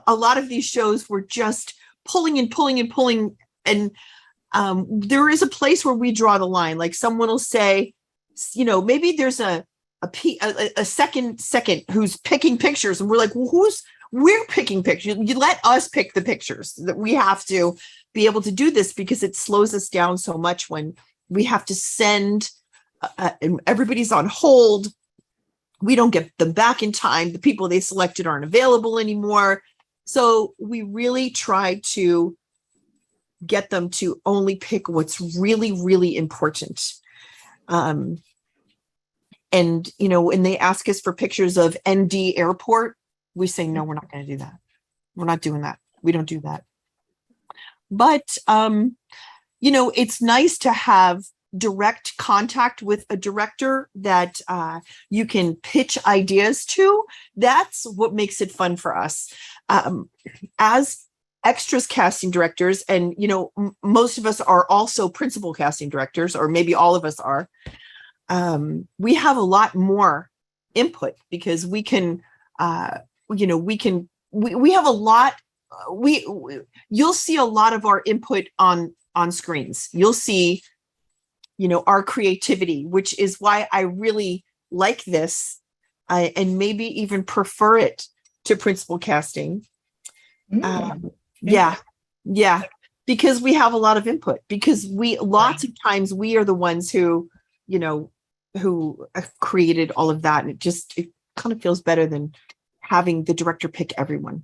a lot of these shows were just pulling and pulling and pulling. And there is a place where we draw the line. Like someone will say, maybe there's a second who's picking pictures, and we're like, well, we're picking pictures. You let us pick the pictures. That we have to be able to do this because it slows us down so much when we have to send and everybody's on hold. We don't get them back in time. The people they selected aren't available anymore. So we really try to get them to only pick what's really, really important. And, you know, when they ask us for pictures of ND airport, we say, no, we're not going to do that. We're not doing that. We don't do that. But, you know, it's nice to have direct contact with a director that you can pitch ideas to. That's what makes it fun for us. As extras casting directors, and, you know, most of us are also principal casting directors, or maybe all of us are, we have a lot more input because we can, you know, we have a lot, you'll see a lot of our input on screens. You'll see, you know, our creativity, which is why I really like this, and maybe even prefer it to principal casting. Yeah, because we have a lot of input, because lots of times we are the ones who, you know, who created all of that. And it kind of feels better than having the director pick everyone.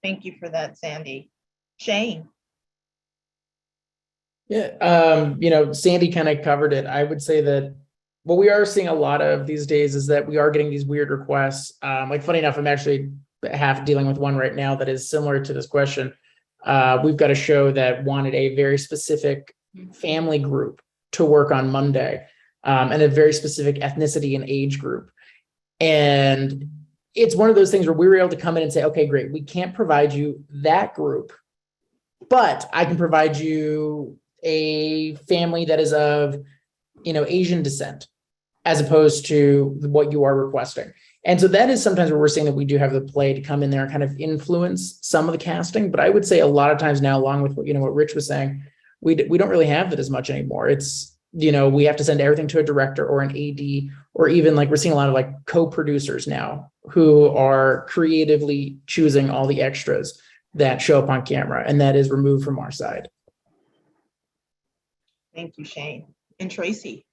Thank you for that, Sandy. Shane. Yeah, you know, Sandy kind of covered it. I would say that what we are seeing a lot of these days is that we are getting these weird requests. Like, funny enough, I'm actually half dealing with one right now that is similar to this question. We've got a show that wanted a very specific family group to work on Monday, and a very specific ethnicity and age group. And it's one of those things where we were able to come in and say, okay, great, we can't provide you that group, but I can provide you a family that is of, you know, Asian descent, as opposed to what you are requesting. And so that is sometimes where we're seeing that we do have the play to come in there and kind of influence some of the casting. But I would say a lot of times now, along with what, you know, what Rich was saying, we don't really have that as much anymore. It's, you know, we have to send everything to a director or an AD, or even like we're seeing a lot of like co-producers now who are creatively choosing all the extras that show up on camera, and that is removed from our side. Thank you, Shane. And Tracy.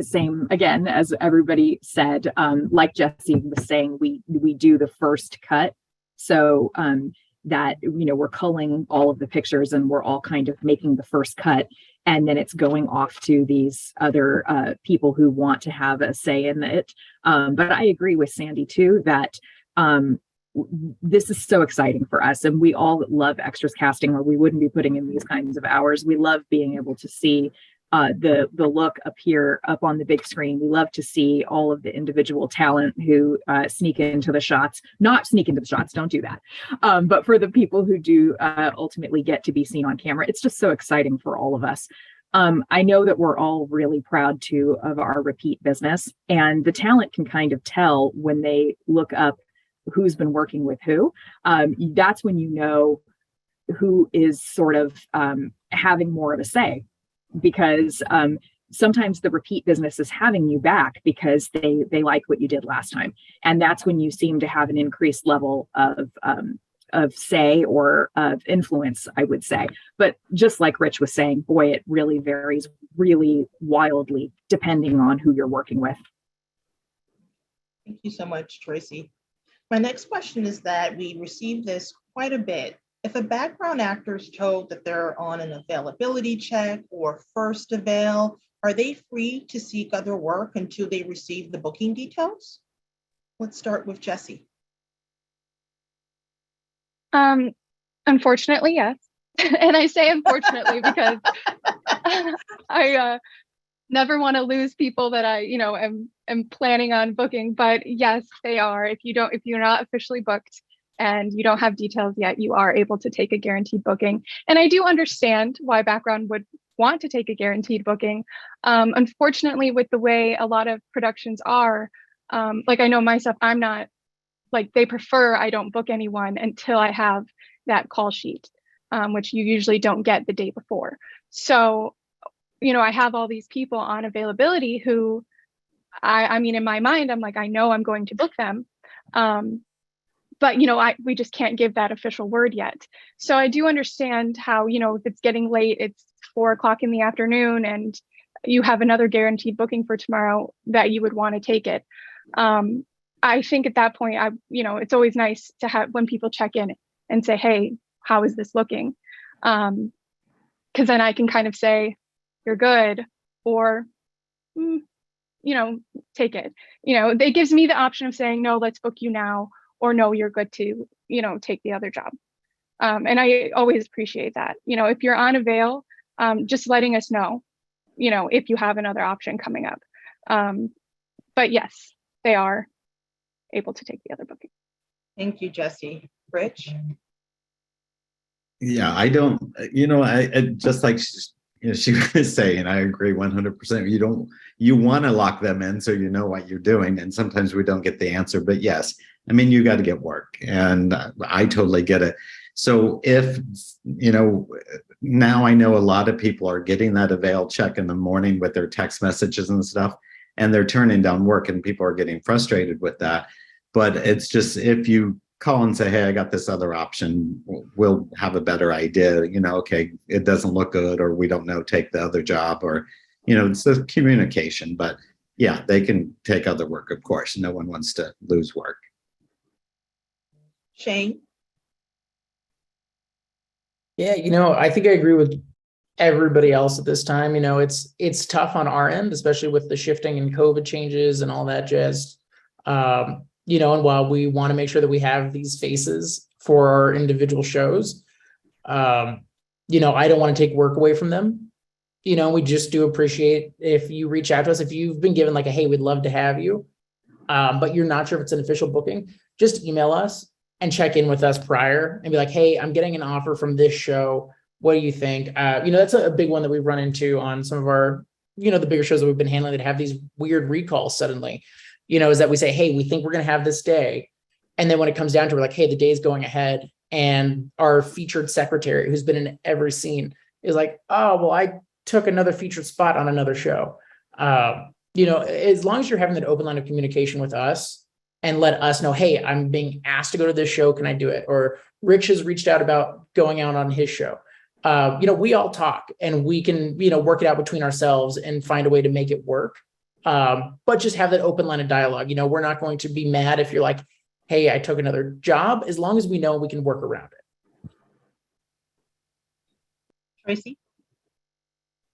Same again, as everybody said, like Jesse was saying, we do the first cut. So that, you know, we're culling all of the pictures and we're all kind of making the first cut. And then it's going off to these other people who want to have a say in it. But I agree with Sandy too, that this is so exciting for us, and we all love extras casting, or we wouldn't be putting in these kinds of hours. We love being able to see the look appear up on the big screen. We love to see all of the individual talent who sneak into the shots, not sneak into the shots, don't do that. But for the people who do ultimately get to be seen on camera, it's just so exciting for all of us. I know that we're all really proud too of our repeat business, and the talent can kind of tell when they look up who's been working with who. That's when you know who is sort of having more of a say, because sometimes the repeat business is having you back because they like what you did last time. And that's when you seem to have an increased level of say or of influence, I would say. But just like Rich was saying, boy, it really varies really wildly depending on who you're working with. Thank you so much, Tracy. My next question is that we received this quite a bit. If a background actor is told that they're on an availability check or first avail, are they free to seek other work until they receive the booking details? Let's start with Jessie. Unfortunately, yes. And I say unfortunately because I never want to lose people that I, you know, am planning on booking. But yes, they are. If you're not officially booked and you don't have details yet, you are able to take a guaranteed booking. And I do understand why background would want to take a guaranteed booking. Unfortunately, with the way a lot of productions are, like I know myself, I'm not, like they prefer I don't book anyone until I have that call sheet, which you usually don't get the day before. So, you know, I have all these people on availability who I mean, in my mind, I'm like, I know I'm going to book them. But, you know, we just can't give that official word yet. So I do understand how, you know, if it's getting late, it's 4 o'clock in the afternoon and you have another guaranteed booking for tomorrow, that you would want to take it. I think at that point, you know, it's always nice to have when people check in and say, hey, how is this looking? Because then I can kind of say, you're good, or, take it. It gives me the option of saying, no, let's book you now, or no, you're good to, take the other job. And I always appreciate that. If you're on Avail, just letting us know, if you have another option coming up. But yes, they are able to take the other booking. Thank you, Jesse. Rich? Yeah, I don't, I just like she was saying, I agree 100%. You want to lock them in so you know what you're doing. And sometimes we don't get the answer, but yes, I mean, you got to get work, and I totally get it. So if, now I know a lot of people are getting that Avail check in the morning with their text messages and stuff, and they're turning down work, and people are getting frustrated with that. But it's just, if you call and say, hey, I got this other option, we'll have a better idea, okay, it doesn't look good, or we don't know, take the other job, or, it's the communication. But yeah, they can take other work, of course. No one wants to lose work. Shane? Yeah, I think I agree with everybody else at this time. It's tough on our end, especially with the shifting and COVID changes and all that jazz. And while we want to make sure that we have these faces for our individual shows, I don't want to take work away from them. We just do appreciate if you reach out to us. If you've been given like a, hey, we'd love to have you, but you're not sure if it's an official booking, just email us and check in with us prior and be like, hey, I'm getting an offer from this show. What do you think? That's a big one that we run into on some of our, the bigger shows that we've been handling that have these weird recalls suddenly, is that we say, hey, we think we're going to have this day. And then when it comes down to it, we're like, hey, the day's going ahead. And our featured secretary, who's been in every scene, is like, oh, well, I took another featured spot on another show. As long as you're having that open line of communication with us, and let us know, hey, I'm being asked to go to this show. Can I do it? Or Rich has reached out about going out on his show. We all talk, and we can, work it out between ourselves and find a way to make it work. But just have that open line of dialogue. We're not going to be mad if you're like, hey, I took another job, as long as we know we can work around it. Tracy?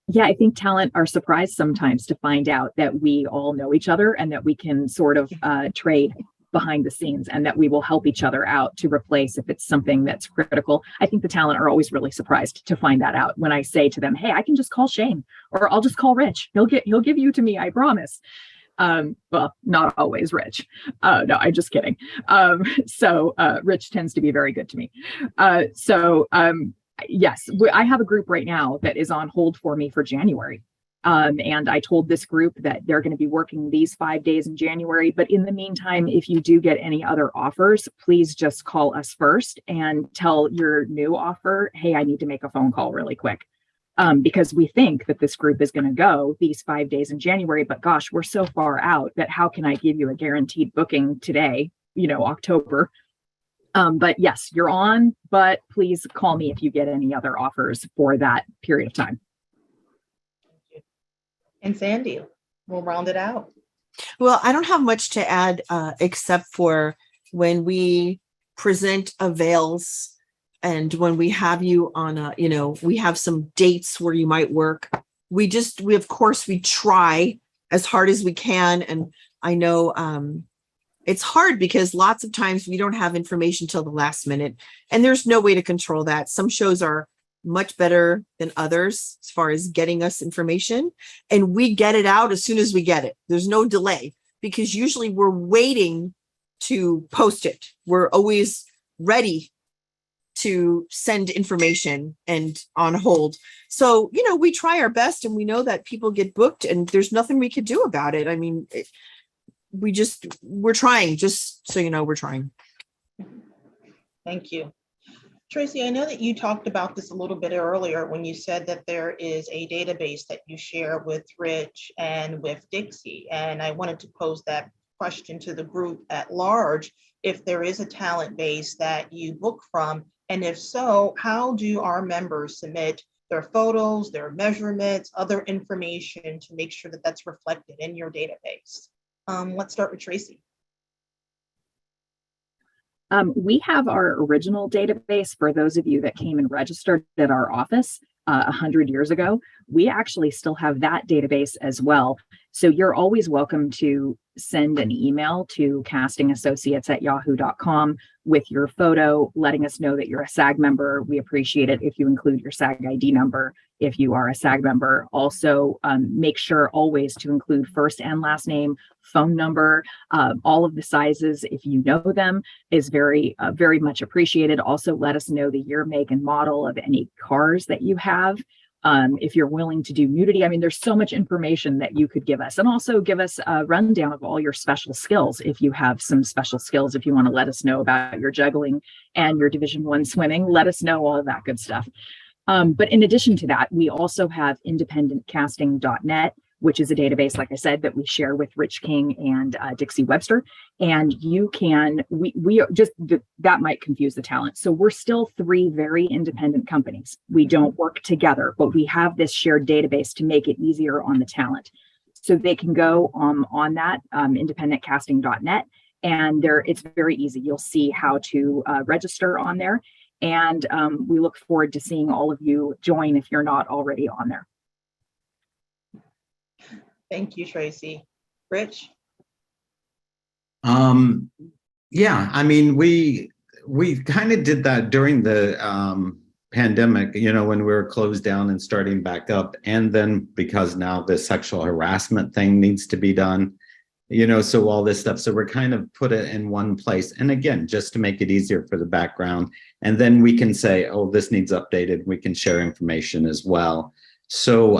Yeah, I think talent are surprised sometimes to find out that we all know each other and that we can sort of trade behind the scenes, and that we will help each other out to replace if it's something that's critical. I think the talent are always really surprised to find that out when I say to them, hey, I can just call Shane, or I'll just call Rich. He'll give you to me, I promise. Well, not always Rich. No, I'm just kidding. So Rich tends to be very good to me. Yes, I have a group right now that is on hold for me for January. And I told this group that they're going to be working these 5 days in January. But in the meantime, if you do get any other offers, please just call us first and tell your new offer, hey, I need to make a phone call really quick. Because we think that this group is going to go these 5 days in January. But gosh, we're so far out that how can I give you a guaranteed booking today, October? But yes, you're on, but please call me if you get any other offers for that period of time. And Sandy, we'll round it out. Well, I don't have much to add, except for when we present Avails and when we have you on we have some dates where you might work. We of course, we try as hard as we can. And I know, it's hard because lots of times we don't have information till the last minute, and there's no way to control that. Some shows are much better than others as far as getting us information, and we get it out as soon as we get it. There's no delay, because usually we're waiting to post it. We're always ready to send information and on hold. So, we try our best, and we know that people get booked, and there's nothing we could do about it. I mean, we're trying, just so you know, we're trying. Thank you. Tracy, I know that you talked about this a little bit earlier when you said that there is a database that you share with Rich and with Dixie. And I wanted to pose that question to the group at large, if there is a talent base that you book from, and if so, how do our members submit their photos, their measurements, other information to make sure that that's reflected in your database? Let's start with Tracy. We have our original database for those of you that came and registered at our office 100 years ago. We actually still have that database as well. So you're always welcome to send an email to castingassociates@yahoo.com with your photo, letting us know that you're a SAG member. We appreciate it if you include your SAG ID number if you are a SAG member. Also, make sure always to include first and last name, phone number, all of the sizes, if you know them, is very much appreciated. Also, let us know the year, make, and model of any cars that you have. If you're willing to do nudity, I mean, there's so much information that you could give us, and also give us a rundown of all your special skills. If you have some special skills, if you want to let us know about your juggling and your Division I swimming, let us know all of that good stuff. But in addition to that, we also have independentcasting.net, which is a database, like I said, that we share with Rich King and Dixie Webster. And you can, we just, that might confuse the talent. So we're still 3 very independent companies. We don't work together, but we have this shared database to make it easier on the talent. So they can go on that, independentcasting.net, and it's very easy. You'll see how to register on there. And we look forward to seeing all of you join if you're not already on there. Thank you, Tracy. Rich? Yeah, I mean, we kind of did that during the pandemic, you know, when we were closed down and starting back up. And then because now the sexual harassment thing needs to be done, you know, so all this stuff. So we're kind of put it in one place. And again, just to make it easier for the background. And then we can say, oh, this needs updated. We can share information as well. So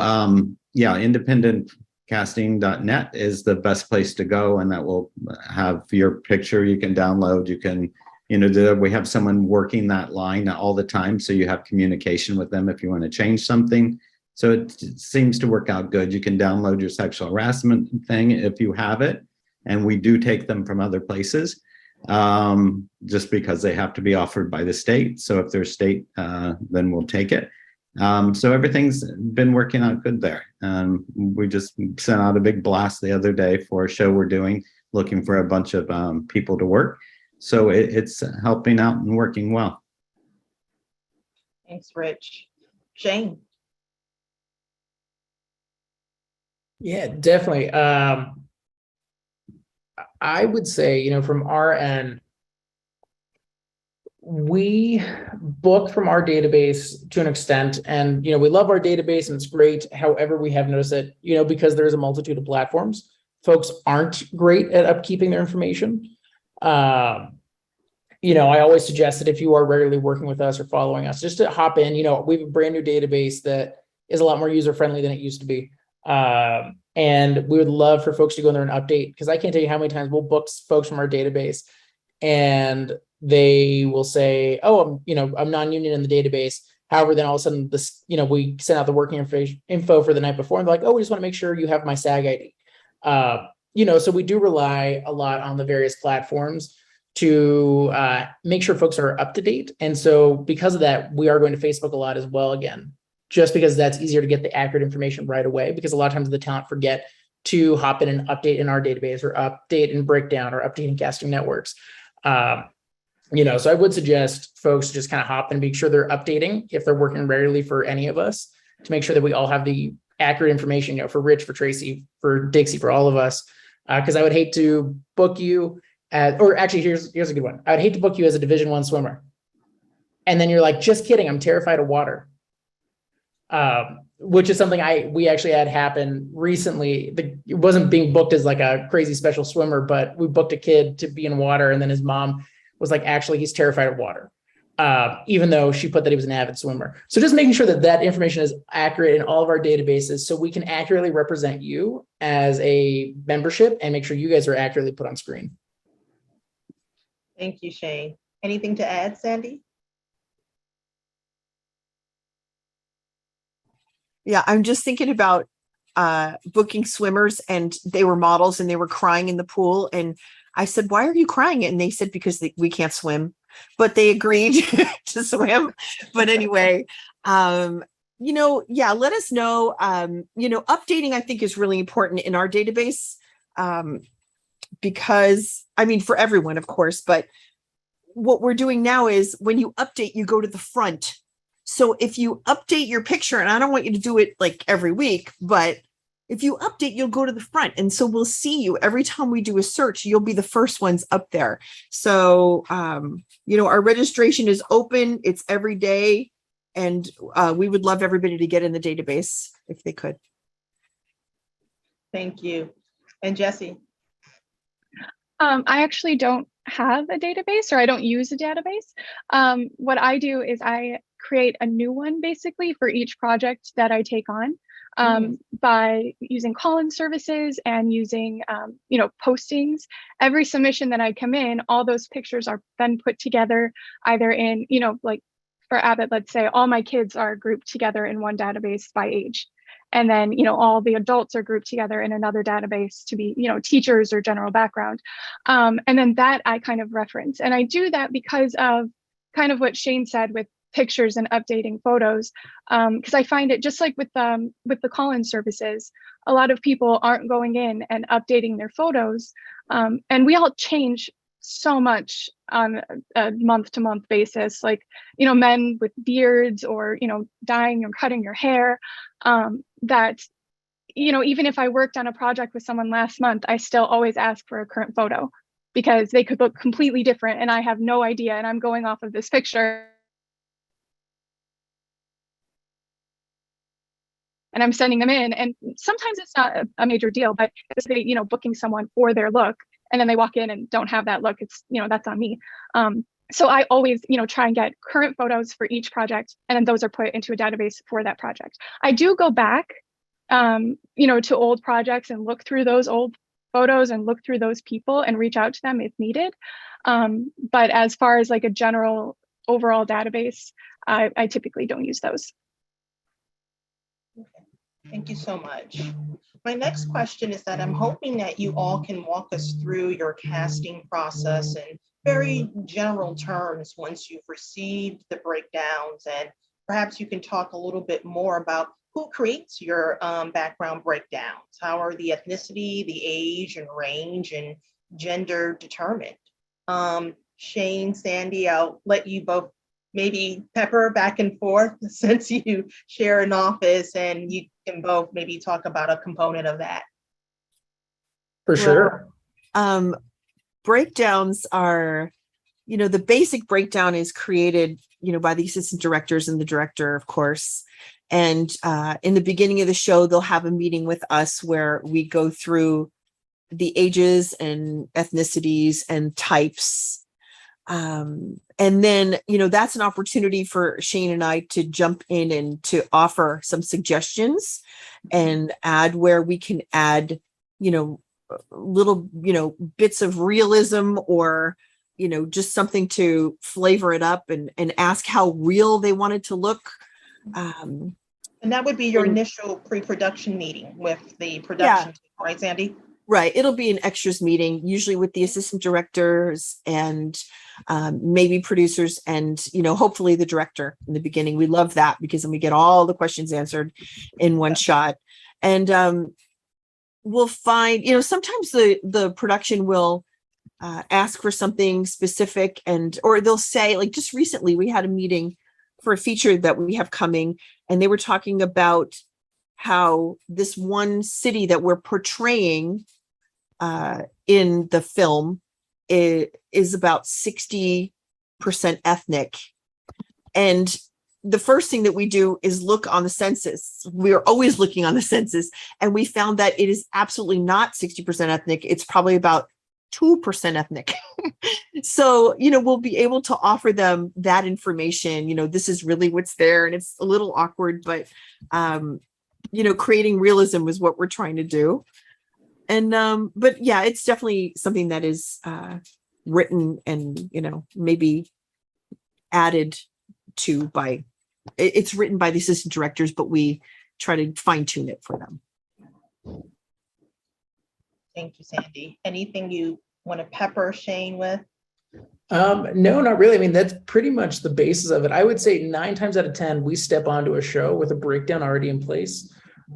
yeah, independentcasting.net is the best place to go, and that will have your picture you can download. You can, you know, we have someone working that line all the time, so you have communication with them if you want to change something. So it seems to work out good. You can download your sexual harassment thing if you have it, and we do take them from other places just because they have to be offered by the state. So if they're state, then we'll take it. So everything's been working out good there. We just sent out a big blast the other day for a show we're doing, looking for a bunch of people to work. So it's helping out and working well. Thanks, Rich. Shane? Yeah, definitely. I would say, you know, from our end, we book from our database to an extent, and, you know, we love our database and it's great. However, we have noticed that, you know, because there's a multitude of platforms, folks aren't great at upkeeping their information. You know, I always suggest that if you are regularly working with us or following us, just to hop in. You know, we have a brand new database that is a lot more user-friendly than it used to be. And we would love for folks to go in there and update, because I can't tell you how many times we'll book folks from our database and they will say, oh, I'm non-union in the database. However, then all of a sudden this, you know, we send out the working info for the night before, and they're like, oh, we just want to make sure you have my SAG ID. You know, so we do rely a lot on the various platforms to make sure folks are up to date. And so because of that, we are going to Facebook a lot as well, again, just because that's easier to get the accurate information right away, because a lot of times the talent forget to hop in and update in our database, or update in Breakdown, or update in Casting Networks. You know, so I would suggest folks just kind of hop and make sure they're updating if they're working regularly for any of us, to make sure that we all have the accurate information, you know, for Rich, for Tracy, for Dixie, for all of us. Because I would hate to book you as, or actually, here's a good one. I would hate to book you as a Division I swimmer, and then you're like, just kidding, I'm terrified of water. Which is something we actually had happen recently. It wasn't being booked as like a crazy special swimmer, but we booked a kid to be in water, and then his mom was like, actually, he's terrified of water, even though she put that he was an avid swimmer. So just making sure that that information is accurate in all of our databases, so we can accurately represent you as a membership and make sure you guys are accurately put on screen. Thank you, Shane. Anything to add, Sandy? Yeah, I'm just thinking about booking swimmers, and they were models and they were crying in the pool. And I said, why are you crying? And they said, because we can't swim, but they agreed to swim. But anyway, you know, yeah, let us know. You know, updating, I think, is really important in our database, because, I mean, for everyone, of course, but what we're doing now is when you update, you go to the front. So if you update your picture, and I don't want you to do it like every week, but if you update, you'll go to the front. And so we'll see you every time we do a search, you'll be the first ones up there. So, our registration is open. It's every day. And we would love everybody to get in the database if they could. Thank you. And Jessie? I actually don't have a database, or I don't use a database. What I do is I create a new one basically for each project that I take on by using call-in services and using, postings. Every submission that I come in, all those pictures are then put together either in, like for Abbott, let's say all my kids are grouped together in one database by age. And then, all the adults are grouped together in another database to be, teachers or general background. And then that I kind of reference. And I do that because of kind of what Shane said with pictures and updating photos. Because I find it just like with the call-in services, a lot of people aren't going in and updating their photos. And we all change so much on a month-to-month basis, like, men with beards or, dyeing or cutting your hair, that, even if I worked on a project with someone last month, I still always ask for a current photo because they could look completely different and I have no idea. And I'm going off of this picture and I'm sending them in. And sometimes it's not a major deal, but if they, booking someone for their look, and then they walk in and don't have that look, it's, that's on me. So I always, try and get current photos for each project, and then those are put into a database for that project. I do go back, to old projects and look through those old photos and look through those people and reach out to them if needed. But as far as like a general overall database, I typically don't use those. Okay. Thank you so much. My next question is that I'm hoping that you all can walk us through your casting process in very general terms once you've received the breakdowns, and perhaps you can talk a little bit more about who creates your background breakdowns. How are the ethnicity, the age and range and gender determined? Shane, Sandy, I'll let you both maybe pepper back and forth since you share an office, and you can both maybe talk about a component of that. For sure. Breakdowns are, the basic breakdown is created, by the assistant directors and the director, of course. And in the beginning of the show, they'll have a meeting with us where we go through the ages and ethnicities and types. And then, that's an opportunity for Shane and I to jump in and to offer some suggestions and add where we can add, little, bits of realism or, just something to flavor it up and ask how real they want it to look. And that would be your initial pre-production meeting with the production team, right, Sandy? Right. It'll be an extras meeting, usually with the assistant directors and maybe producers and, hopefully the director in the beginning. We love that because then we get all the questions answered in one shot. And we'll find, sometimes the production will ask for something specific or they'll say, like just recently we had a meeting for a feature that we have coming, and they were talking about how this one city that we're portraying in the film is about 60% ethnic. And the first thing that we do is look on the census. We are always looking on the census, and we found that it is absolutely not 60% ethnic. It's probably about 2% ethnic. So, we'll be able to offer them that information. This is really what's there, and it's a little awkward, but creating realism is what we're trying to do. And but yeah, it's definitely something that is written and maybe added to by, it's written by the assistant directors, but we try to fine tune it for them. Thank you, Sandy. Anything you want to pepper Shane with? No, not really. I mean, that's pretty much the basis of it. I would say 9 times out of 10, we step onto a show with a breakdown already in place.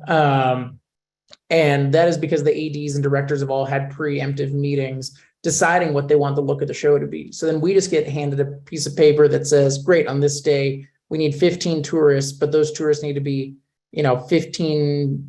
And that is because the ADs and directors have all had preemptive meetings deciding what they want the look of the show to be. So then we just get handed a piece of paper that says, great, on this day, we need 15 tourists, but those tourists need to be, 15%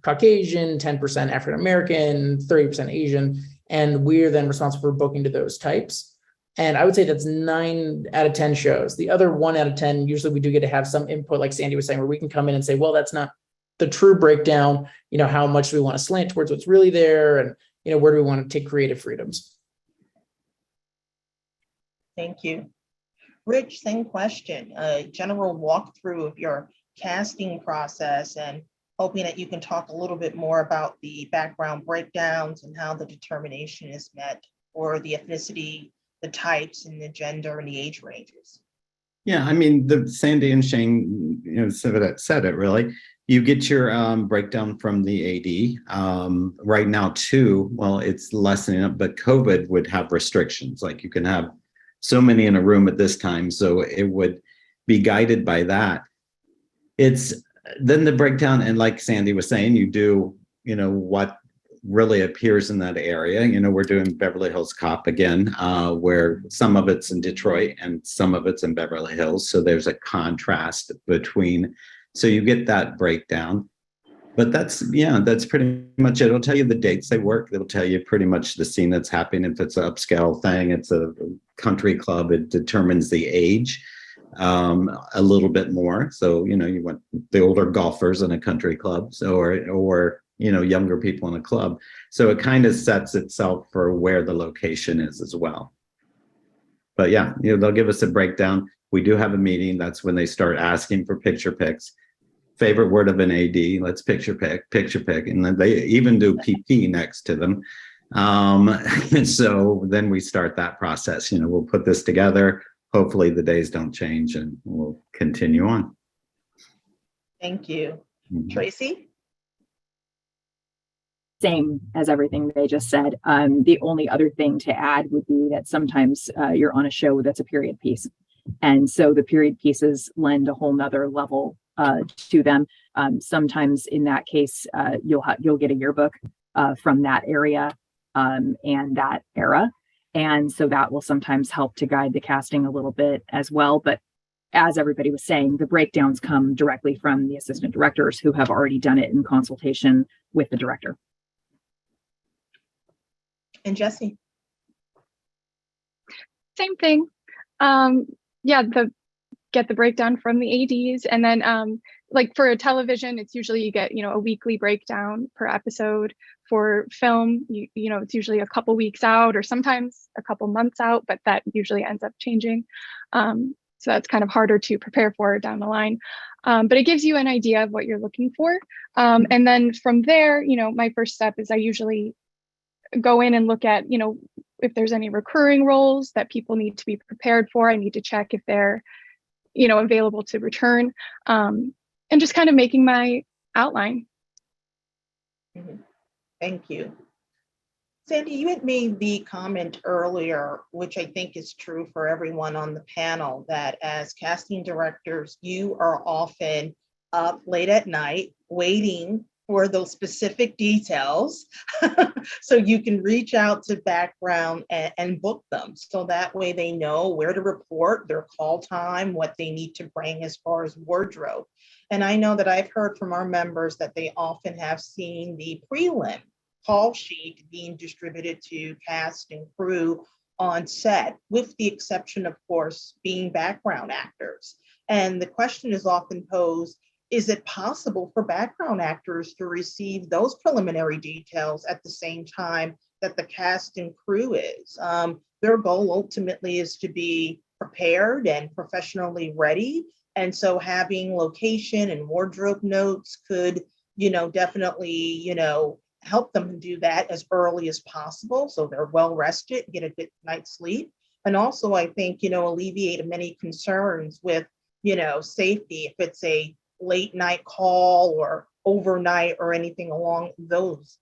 Caucasian, 10% African-American, 30% Asian. And we're then responsible for booking to those types. And I would say that's 9 out of 10 shows. The other 1 out of 10, usually we do get to have some input, like Sandy was saying, where we can come in and say, well, that's not the true breakdown. How much do we want to slant towards what's really there? And, where do we want to take creative freedoms? Thank you. Rich, same question. A general walkthrough of your casting process, and hoping that you can talk a little bit more about the background breakdowns and how the determination is met for the ethnicity, the types, and the gender and the age ranges. Yeah, I mean, the Sandy and Shane, said it really. You get your breakdown from the AD. Right now, too, well, it's lessening up, but COVID would have restrictions. Like you can have so many in a room at this time, so it would be guided by that. It's then the breakdown, and like Sandy was saying, you do, what really appears in that area. We're doing Beverly Hills Cop again, where some of it's in Detroit and some of it's in Beverly Hills. So there's a contrast between, so you get that breakdown. But that's pretty much it. It'll tell you the dates they work. It'll tell you pretty much the scene that's happening. If it's an upscale thing, it's a country club, it determines the age a little bit more. So, you want the older golfers in a country club, so or younger people in a club. So it kind of sets itself for where the location is as well. But yeah, they'll give us a breakdown. We do have a meeting. That's when they start asking for picture pics. Favorite word of an AD, let's picture pic. And then they even do PP next to them. And so then we start that process. We'll put this together. Hopefully the days don't change and we'll continue on. Thank you. Mm-hmm. Tracy? Same as everything they just said. The only other thing to add would be that sometimes you're on a show that's a period piece. And so the period pieces lend a whole nother level to them. Sometimes in that case, you'll get a yearbook from that area and that era. And so that will sometimes help to guide the casting a little bit as well. But as everybody was saying, the breakdowns come directly from the assistant directors who have already done it in consultation with the director. And Jesse? Same thing. Get the breakdown from the ADs, and then like for a television, it's usually you get a weekly breakdown per episode. For film, it's usually a couple weeks out or sometimes a couple months out, but that usually ends up changing. So that's kind of harder to prepare for down the line. But it gives you an idea of what you're looking for. And then from there, my first step is I usually go in and look at, if there's any recurring roles that people need to be prepared for. I need to check if they're, available to return, and just kind of making my outline. Mm-hmm. Thank you. Sandy, you had made the comment earlier, which I think is true for everyone on the panel, that as casting directors, you are often up late at night waiting for those specific details so you can reach out to background and book them. So that way they know where to report, their call time, what they need to bring as far as wardrobe. And I know that I've heard from our members that they often have seen the prelim call sheet being distributed to cast and crew on set, with the exception, of course, being background actors. And the question is often posed, is it possible for background actors to receive those preliminary details at the same time that the cast and crew is? Their goal ultimately is to be prepared and professionally ready. And so having location and wardrobe notes could, definitely, help them do that as early as possible so they're well rested, get a good night's sleep. And also, I think, alleviate many concerns with, safety if it's a late night call or overnight or anything along those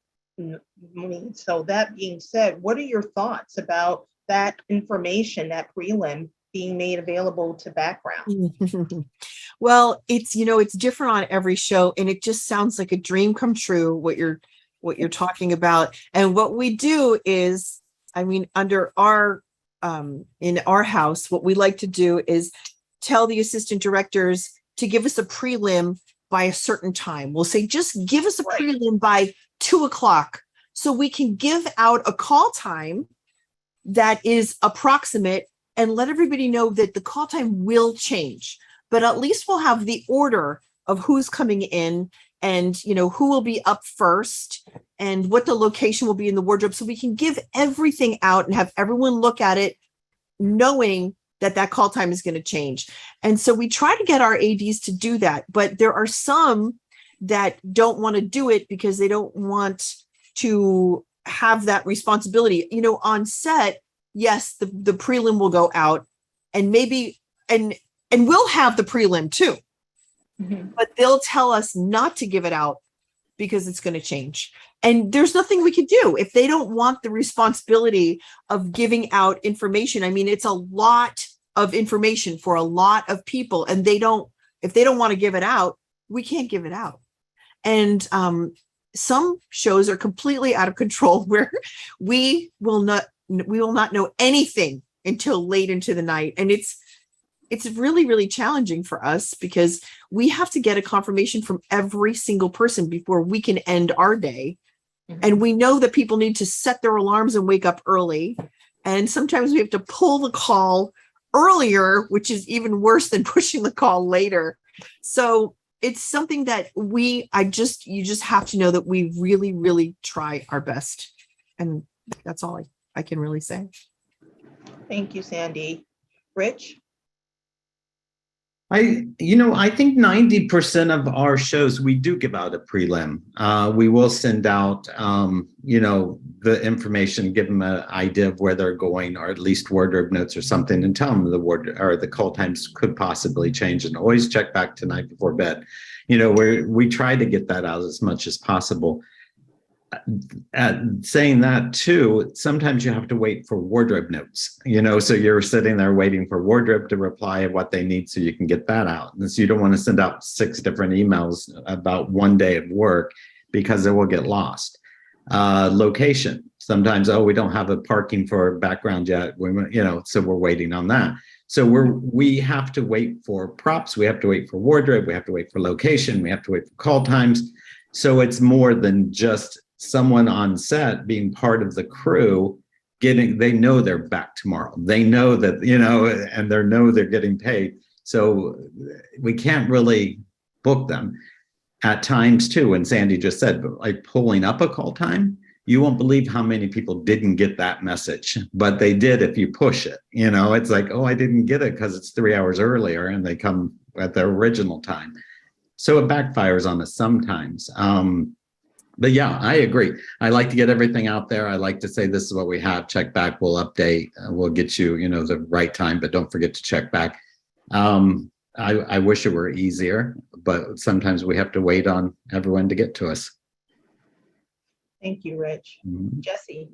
means. So that being said, what are your thoughts about that information, that prelim being made available to background? Well, it's different on every show, and it just sounds like a dream come true what you're what you're talking about. And what we do is, I mean, under our, in our house, what we like to do is tell the assistant directors to give us a prelim by a certain time. We'll say, just give us a prelim by 2:00, so we can give out a call time that is approximate and let everybody know that the call time will change. But at least we'll have the order of who's coming in and, you know, who will be up first and what the location will be in the wardrobe. So we can give everything out and have everyone look at it knowing that that call time is going to change. And so we try to get our ADs to do that. But there are some that don't want to do it because they don't want to have that responsibility. You know, on set, yes, the prelim will go out and maybe, and we'll have the prelim too. But they'll tell us not to give it out because it's going to change. And there's nothing we can do if they don't want the responsibility of giving out information. I mean, it's a lot of information for a lot of people, and if they don't want to give it out, we can't give it out. And some shows are completely out of control where we will not know anything until late into the night. And it's really, really challenging for us because we have to get a confirmation from every single person before we can end our day. And we know that people need to set their alarms and wake up early. And sometimes we have to pull the call earlier, which is even worse than pushing the call later. So it's something that you just have to know that we really, really try our best. And that's all I can really say. Thank you, Sandy. Rich? I think 90% of our shows, we do give out a prelim. We will send out, the information, give them an idea of where they're going, or at least wardrobe notes or something, and tell them the call times could possibly change, and always check back tonight before bed. We try to get that out as much as possible. Saying that too, sometimes you have to wait for wardrobe notes, so you're sitting there waiting for wardrobe to reply what they need so you can get that out. And so you don't want to send out 6 different emails about one day of work because it will get lost. Location. Sometimes, we don't have a parking for background yet. So we're waiting on that. So we have to wait for props. We have to wait for wardrobe. We have to wait for location. We have to wait for call times. So it's more than just someone on set being part of the crew they know they're back tomorrow. They know that, and they know they're getting paid. So we can't really book them at times too. And Sandy just said, like pulling up a call time, you won't believe how many people didn't get that message, but they did if you push it. It's like, I didn't get it because it's 3 hours earlier and they come at their original time. So it backfires on us sometimes. But yeah, I agree. I like to get everything out there. I like to say, this is what we have. Check back. We'll update. We'll get you, the right time, but don't forget to check back. I wish it were easier, but sometimes we have to wait on everyone to get to us. Thank you, Rich. Jesse?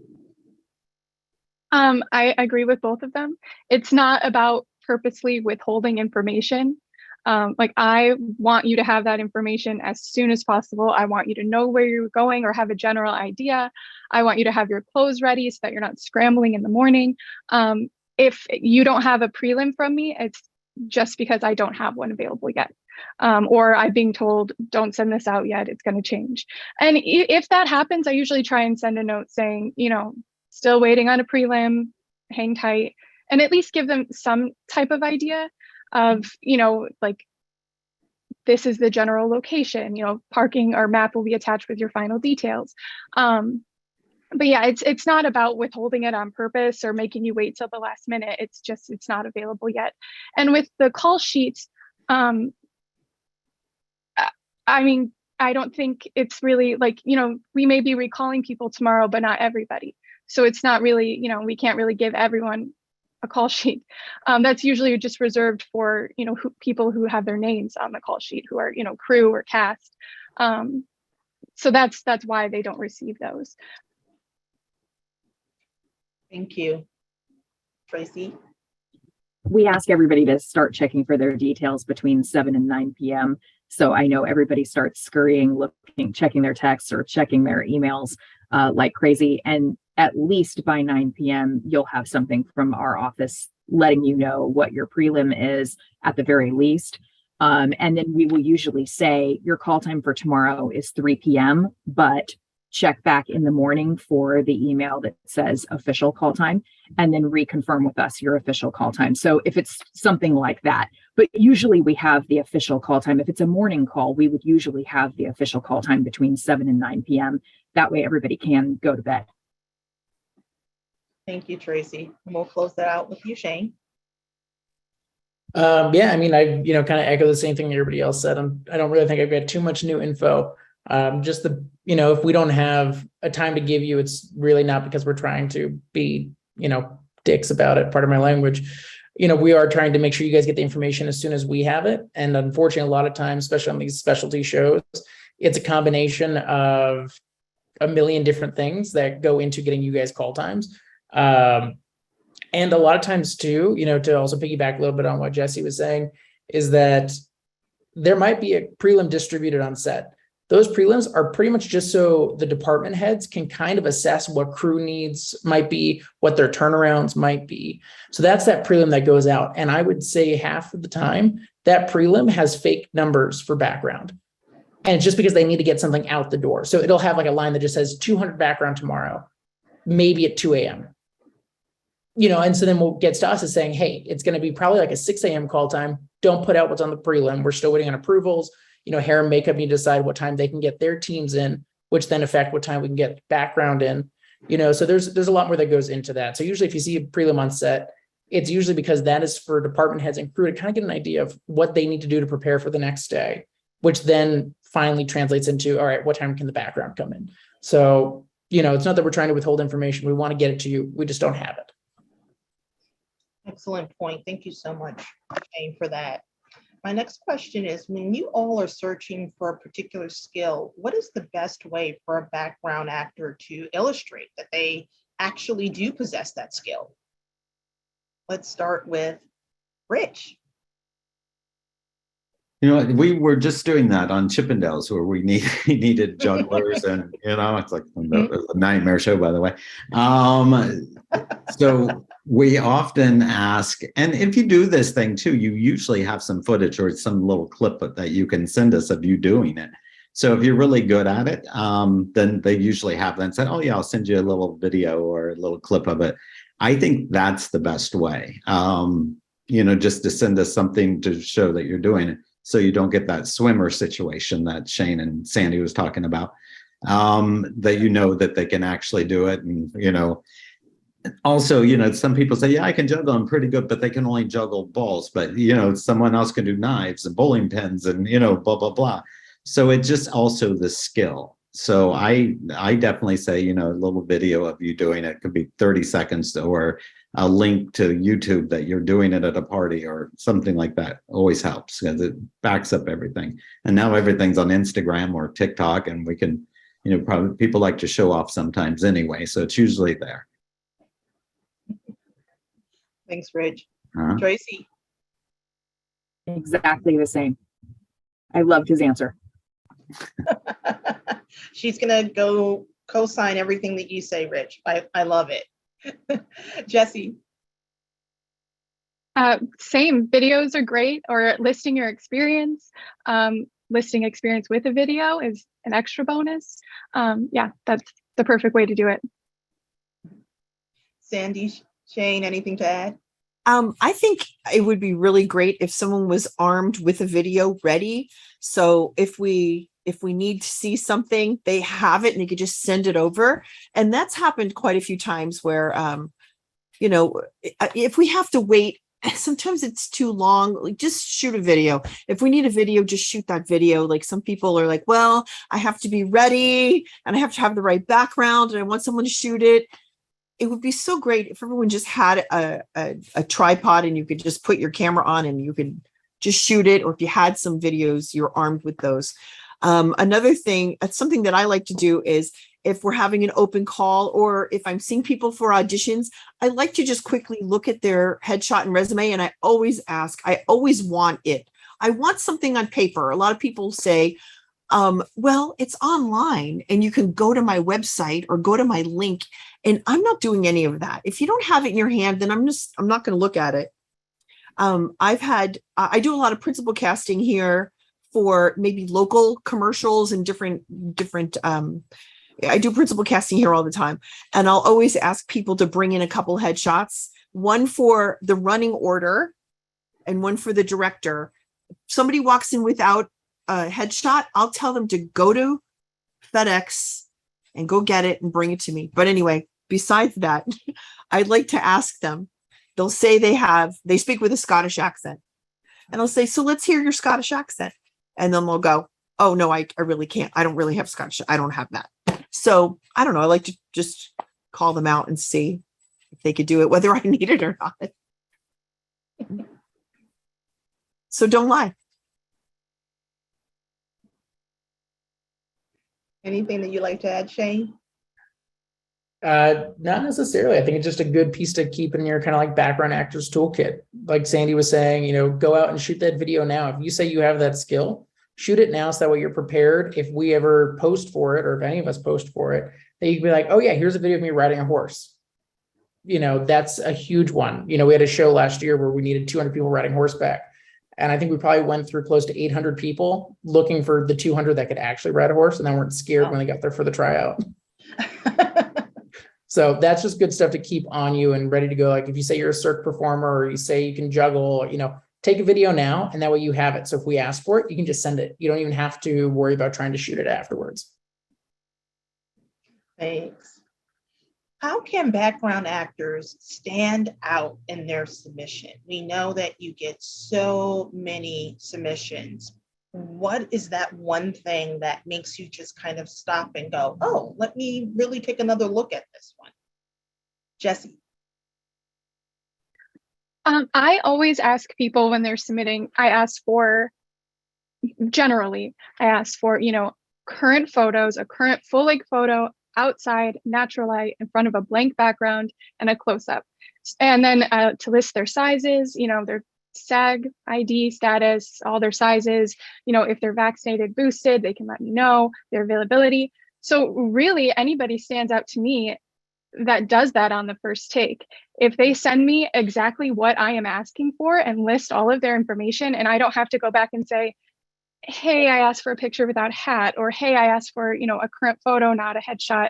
I agree with both of them. It's not about purposely withholding information. I want you to have that information as soon as possible. I want you to know where you're going or have a general idea. I want you to have your clothes ready so that you're not scrambling in the morning. If you don't have a prelim from me, it's just because I don't have one available yet. Or I'm being told, don't send this out yet, it's going to change. And if that happens, I usually try and send a note saying, still waiting on a prelim, hang tight, and at least give them some type of idea of, this is the general location, parking or map will be attached with your final details. But yeah, it's not about withholding it on purpose or making you wait till the last minute. It's just, it's not available yet. And with the call sheets, I don't think it's really we may be recalling people tomorrow, but not everybody. So it's not really, we can't really give everyone a call sheet. That's usually just reserved for, people who have their names on the call sheet, who are, crew or cast. So that's why they don't receive those. Thank you. Tracy? We ask everybody to start checking for their details between 7 and 9 p.m. So I know everybody starts scurrying, looking, checking their texts or checking their emails like crazy. And at least by 9 p.m., you'll have something from our office letting you know what your prelim is at the very least. And then we will usually say your call time for tomorrow is 3 p.m., but check back in the morning for the email that says official call time, and then reconfirm with us your official call time. So if it's something like that, but usually we have the official call time. If it's a morning call, we would usually have the official call time between 7 and 9 p.m. That way everybody can go to bed. Thank you, Tracy. And we'll close that out with you, Shane. Yeah, I mean, I kind of echo the same thing everybody else said. I don't really think I've got too much new info. Just if we don't have a time to give you, it's really not because we're trying to be, dicks about it. Pardon my language. We are trying to make sure you guys get the information as soon as we have it. And unfortunately, a lot of times, especially on these specialty shows, it's a combination of a million different things that go into getting you guys call times. And a lot of times too, to also piggyback a little bit on what Jesse was saying, is that there might be a prelim distributed on set. Those prelims are pretty much just so the department heads can kind of assess what crew needs might be, what their turnarounds might be. So that's that prelim that goes out. And I would say half of the time that prelim has fake numbers for background. And it's just because they need to get something out the door. So it'll have like a line that just says 200 background tomorrow, maybe at 2 a.m. And so then what gets to us is saying, hey, it's going to be probably like a 6 a.m. call time. Don't put out what's on the prelim. We're still waiting on approvals. Hair and makeup need to decide what time they can get their teams in, which then affect what time we can get background in. So there's a lot more that goes into that. So usually if you see a prelim on set, it's usually because that is for department heads and crew to kind of get an idea of what they need to do to prepare for the next day, which then finally translates into, all right, what time can the background come in? So, it's not that we're trying to withhold information. We want to get it to you. We just don't have it. Excellent point. Thank you so much, Shane, for that. My next question is, when you all are searching for a particular skill, what is the best way for a background actor to illustrate that they actually do possess that skill? Let's start with Rich. We were just doing that on Chippendales where we needed jugglers and, it's like a nightmare show, by the way. So we often ask, and if you do this thing too, you usually have some footage or some little clip that you can send us of you doing it. So if you're really good at it, then they usually have that and say, oh yeah, I'll send you a little video or a little clip of it. I think that's the best way, just to send us something to show that you're doing it. So you don't get that swimmer situation that Shane and Sandy was talking about, that that they can actually do it. And, also, some people say, yeah, I can juggle, I'm pretty good, but they can only juggle balls. But, someone else can do knives and bowling pins and, blah, blah, blah. So it's just also the skill. So I definitely say, a little video of you doing it could be 30 seconds or a link to YouTube that you're doing it at a party or something like that always helps because it backs up everything. And now everything's on Instagram or TikTok, and we can, probably people like to show off sometimes anyway. So it's usually there. Thanks, Rich. Tracy. Exactly the same. I loved his answer. She's going to go co-sign everything that you say, Rich. I love it. Jesse. Same. Videos are great, or listing your experience. Listing experience with a video is an extra bonus. Yeah, that's the perfect way to do it. Sandy, Shane, anything to add? I think it would be really great if someone was armed with a video ready. So if we need to see something, they have it and they could just send it over. And that's happened quite a few times where, if we have to wait, sometimes it's too long, like just shoot a video. If we need a video, just shoot that video. Like some people are like, well, I have to be ready and I have to have the right background and I want someone to shoot it. It would be so great if everyone just had a tripod and you could just put your camera on and you could just shoot it. Or if you had some videos, you're armed with those. Another thing, something that I like to do is if we're having an open call or if I'm seeing people for auditions, I like to just quickly look at their headshot and resume. And I always ask, I always want it. I want something on paper. A lot of people say, well, it's online and you can go to my website or go to my link. And I'm not doing any of that. If you don't have it in your hand, then I'm not going to look at it. I do a lot of principal casting here for maybe local commercials and different, I do principal casting here all the time. And I'll always ask people to bring in a couple headshots, one for the running order and one for the director. If somebody walks in without a headshot, I'll tell them to go to FedEx and go get it and bring it to me. But anyway, besides that, I'd like to ask them, they'll say they speak with a Scottish accent. And I'll say, so let's hear your Scottish accent. And then they'll go, oh no, I really can't. I don't really have Scottish. I don't have that. So I don't know. I like to just call them out and see if they could do it, whether I need it or not. So don't lie. Anything that you like to add, Shane? Not necessarily. I think it's just a good piece to keep in your kind of like background actors toolkit. Like Sandy was saying, go out and shoot that video now. If you say you have that skill, shoot it now so that way you're prepared. If we ever post for it, or if any of us post for it, then you can be like, oh yeah, here's a video of me riding a horse. That's a huge one. We had a show last year where we needed 200 people riding horseback. And I think we probably went through close to 800 people looking for the 200 that could actually ride a horse and then weren't scared when they got there for the tryout. So that's just good stuff to keep on you and ready to go. Like if you say you're a circ performer or you say you can juggle, take a video now and that way you have it. So if we ask for it, you can just send it. You don't even have to worry about trying to shoot it afterwards. Thanks. How can background actors stand out in their submission? We know that you get so many submissions. What is that one thing that makes you just kind of stop and go, oh, let me really take another look at this one? Jessie. I always ask people when they're submitting, I ask for current photos, a current full length photo outside, natural light, in front of a blank background and a close-up. And then to list their sizes, their SAG ID status, all their sizes, if they're vaccinated, boosted, they can let me know their availability. So really anybody stands out to me that does that on the first take. If they send me exactly what I am asking for and list all of their information, and I don't have to go back and say, hey, I asked for a picture without hat, or hey, I asked for, a current photo, not a headshot.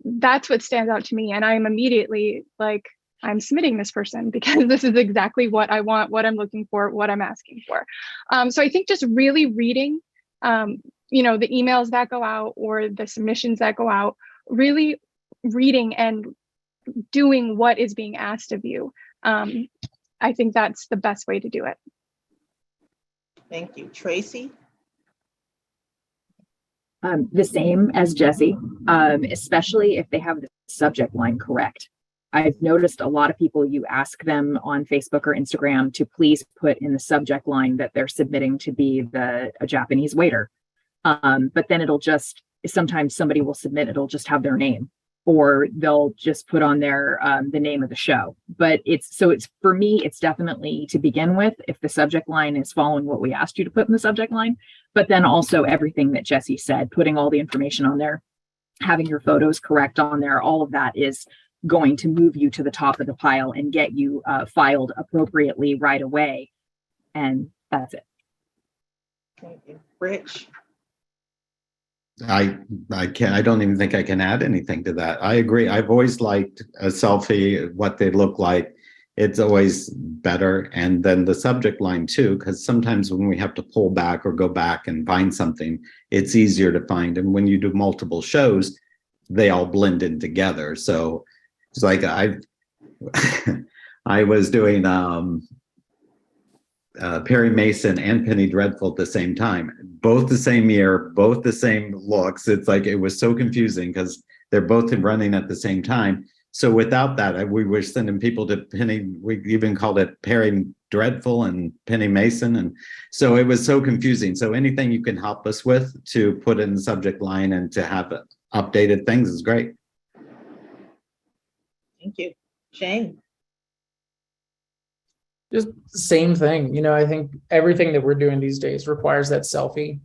That's what stands out to me. And I'm immediately like, I'm submitting this person because this is exactly what I want, what I'm looking for, what I'm asking for. So I think just really reading, the emails that go out or the submissions that go out, really reading and doing what is being asked of you. I think that's the best way to do it. Thank you. Tracy? The same as Jessie, especially if they have the subject line correct. I've noticed a lot of people, you ask them on Facebook or Instagram to please put in the subject line that they're submitting to be a Japanese waiter. But then sometimes somebody will submit, it'll just have their name, or they'll just put on their the name of the show. But it's for me, it's definitely to begin with, if the subject line is following what we asked you to put in the subject line, but then also everything that Jessie said, putting all the information on there, having your photos correct on there, all of that is going to move you to the top of the pile and get you filed appropriately right away. And that's it. Thank you. Rich? I don't even think I can add anything to that. I agree. I've always liked a selfie, what they look like. It's always better. And then the subject line too, because sometimes when we have to pull back or go back and find something, it's easier to find. And when you do multiple shows, they all blend in together. So it's like I was doing Perry Mason and Penny Dreadful at the same time, both the same year, both the same looks. It's like, it was so confusing because they're both running at the same time. So without that, we were sending people to Penny, we even called it Perry Dreadful and Penny Mason. And so it was so confusing. So anything you can help us with to put in the subject line and to have updated things is great. Thank you. Shane? Just same thing. I think everything that we're doing these days requires that selfie.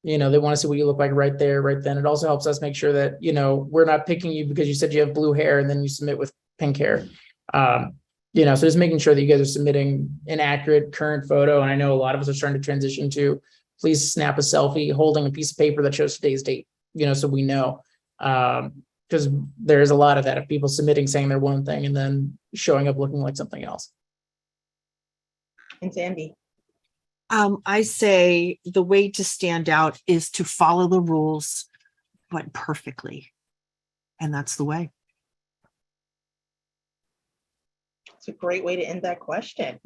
They want to see what you look like right there, right then. It also helps us make sure that, we're not picking you because you said you have blue hair and then you submit with pink hair. So just making sure that you guys are submitting an accurate current photo. And I know a lot of us are starting to transition to please snap a selfie holding a piece of paper that shows today's date, so we know. Because there's a lot of that of people submitting saying they're one thing and then showing up looking like something else. And Sandy. I say the way to stand out is to follow the rules, but perfectly. And that's the way. It's a great way to end that question.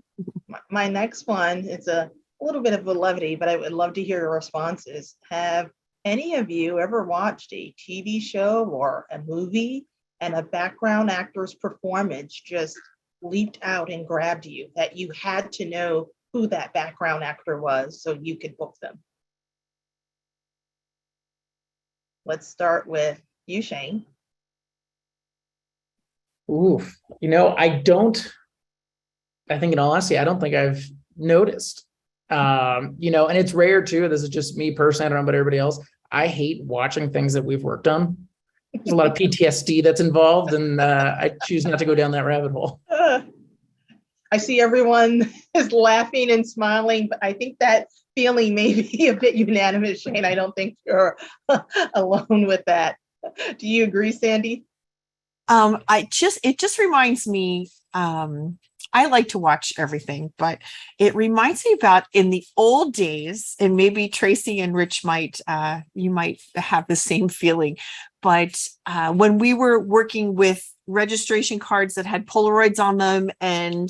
My next one is a little bit of a levity, but I would love to hear your responses. Have any of you ever watched a TV show or a movie and a background actor's performance just leaped out and grabbed you, that you had to know who that background actor was so you could book them? Let's start with you, Shane. Oof. I think in all honesty, I don't think I've noticed. And it's rare too. This is just me personally. I don't know about everybody else. I hate watching things that we've worked on. There's a lot of PTSD that's involved, and I choose not to go down that rabbit hole. I see everyone is laughing and smiling, but I think that feeling may be a bit unanimous, Shane. I don't think you're alone with that. Do you agree, Sandy? It just reminds me, I like to watch everything, but it reminds me about in the old days, and maybe Tracy and Rich you might have the same feeling, but when we were working with registration cards that had Polaroids on them and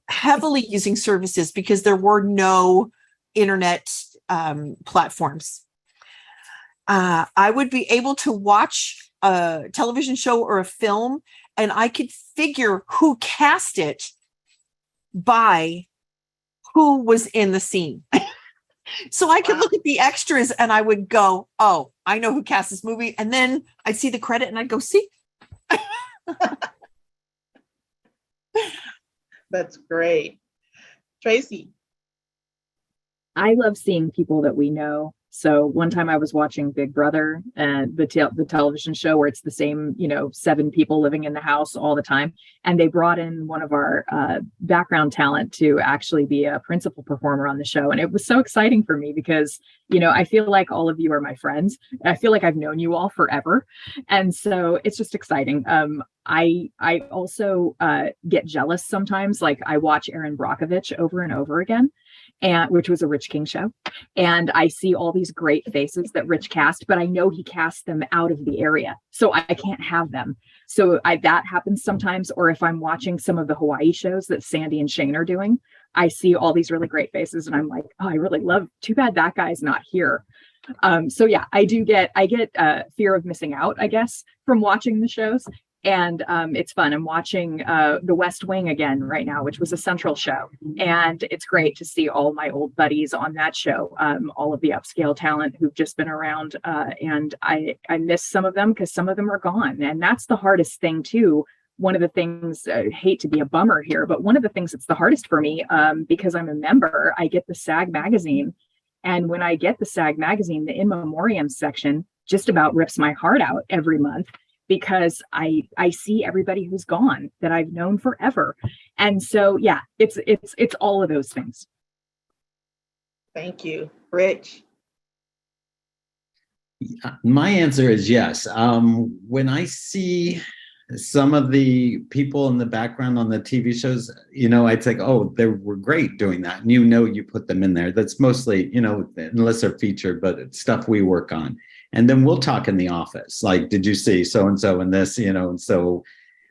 heavily using services because there were no internet platforms. I would be able to watch a television show or a film, and I could figure who cast it by who was in the scene. So I could look at the extras and I would go, oh, I know who cast this movie. And then I'd see the credit and I'd go, see. That's great. Tracy. I love seeing people that we know. So one time I was watching Big Brother, the television show where it's the same, 7 people living in the house all the time. And they brought in one of our background talent to actually be a principal performer on the show. And it was so exciting for me because, I feel like all of you are my friends. I feel like I've known you all forever. And so it's just exciting. I also get jealous sometimes. Like I watch Aaron Brockovich over and over again, which was a Rich King show. And I see all these great faces that Rich cast, but I know he cast them out of the area. So I can't have them. So that happens sometimes. Or if I'm watching some of the Hawaii shows that Sandy and Shane are doing, I see all these really great faces and I'm like, oh, I really love, too bad that guy's not here. So yeah, I get fear of missing out, I guess, from watching the shows. And it's fun. I'm watching The West Wing again right now, which was a Central show. And it's great to see all my old buddies on that show, all of the upscale talent who've just been around. And I miss some of them because some of them are gone. And that's the hardest thing, too. One of the things, I hate to be a bummer here, but one of the things that's the hardest for me, because I'm a member, I get the SAG magazine. And when I get the SAG magazine, the in memoriam section just about rips my heart out every month, because I see everybody who's gone that I've known forever. And so, yeah, it's all of those things. Thank you. Rich? My answer is yes. When I see some of the people in the background on the TV shows, I'd think, oh, they were great doing that. And you put them in there. That's mostly, unless they're featured, but it's stuff we work on. And then we'll talk in the office, like, did you see so-and-so in this, and so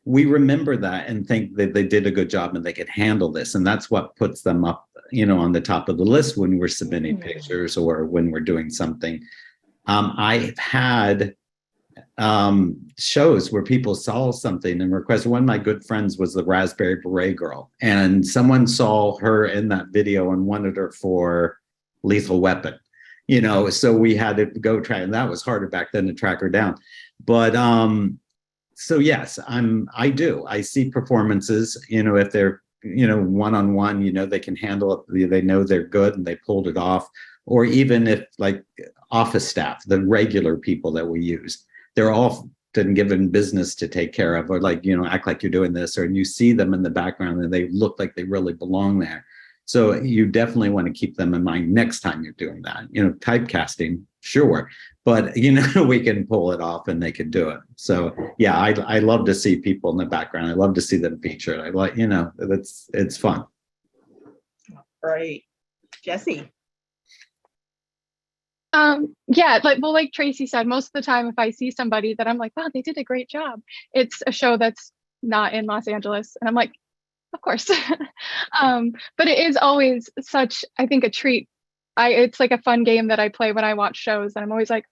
we remember that and think that they did a good job and they could handle this. And that's what puts them up, on the top of the list when we're submitting pictures or when we're doing something. I've had shows where people saw something and requested. One of my good friends was the Raspberry Beret girl, and someone saw her in that video and wanted her for Lethal Weapon. So we had to go try, and that was harder back then to track her down. But so yes, I see performances, if they're one-on-one, they can handle it. They know they're good and they pulled it off. Or even if like office staff, the regular people that we use, they're often given business to take care of, or like, act like you're doing this, or you see them in the background and they look like they really belong there. So you definitely want to keep them in mind next time you're doing that. Typecasting, sure, but we can pull it off and they can do it. So yeah, I love to see people in the background. I love to see them featured. I like, it's fun. Right. Jesse. Yeah, like Tracy said, most of the time if I see somebody that I'm like, wow, they did a great job, it's a show that's not in Los Angeles, and I'm like, of course. But it is always such, I think, a treat. It's like a fun game that I play when I watch shows, and I'm always like,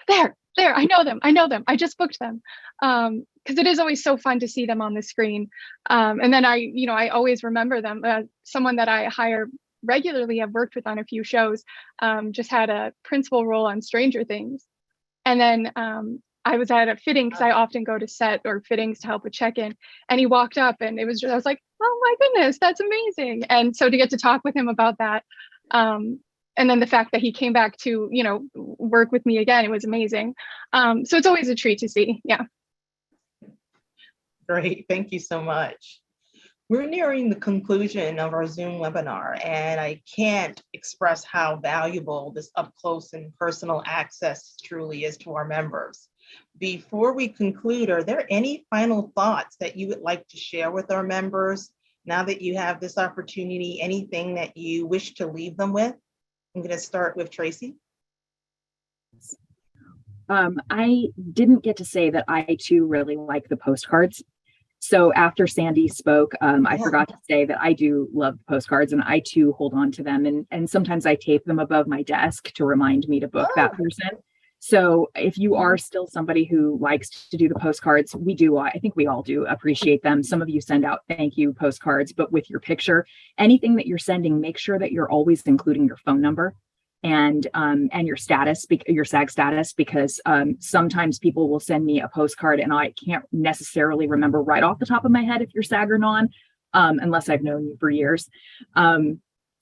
there, I know them, I just booked them. Because it is always so fun to see them on the screen. And then I always remember them. Someone that I hire regularly, I've worked with on a few shows, just had a principal role on Stranger Things. And then I was at a fitting, because I often go to set or fittings to help with check-in, and he walked up and I was like, oh my goodness, that's amazing. And so to get to talk with him about that, and then the fact that he came back to work with me again, it was amazing. So it's always a treat to see. Yeah. Great, thank you so much. We're nearing the conclusion of our Zoom webinar, and I can't express how valuable this up close and personal access truly is to our members. Before we conclude, are there any final thoughts that you would like to share with our members now that you have this opportunity? Anything that you wish to leave them with? I'm going to start with Tracy. I didn't get to say that I too really like the postcards. So after Sandy spoke, I forgot to say that I do love postcards, and I too hold on to them. And sometimes I tape them above my desk to remind me to book that person. So if you are still somebody who likes to do the postcards, I think we all do appreciate them. Some of you send out thank you postcards, but with your picture, anything that you're sending, make sure that you're always including your phone number and your status, your SAG status, because sometimes people will send me a postcard and I can't necessarily remember right off the top of my head if you're SAG or non, unless I've known you for years.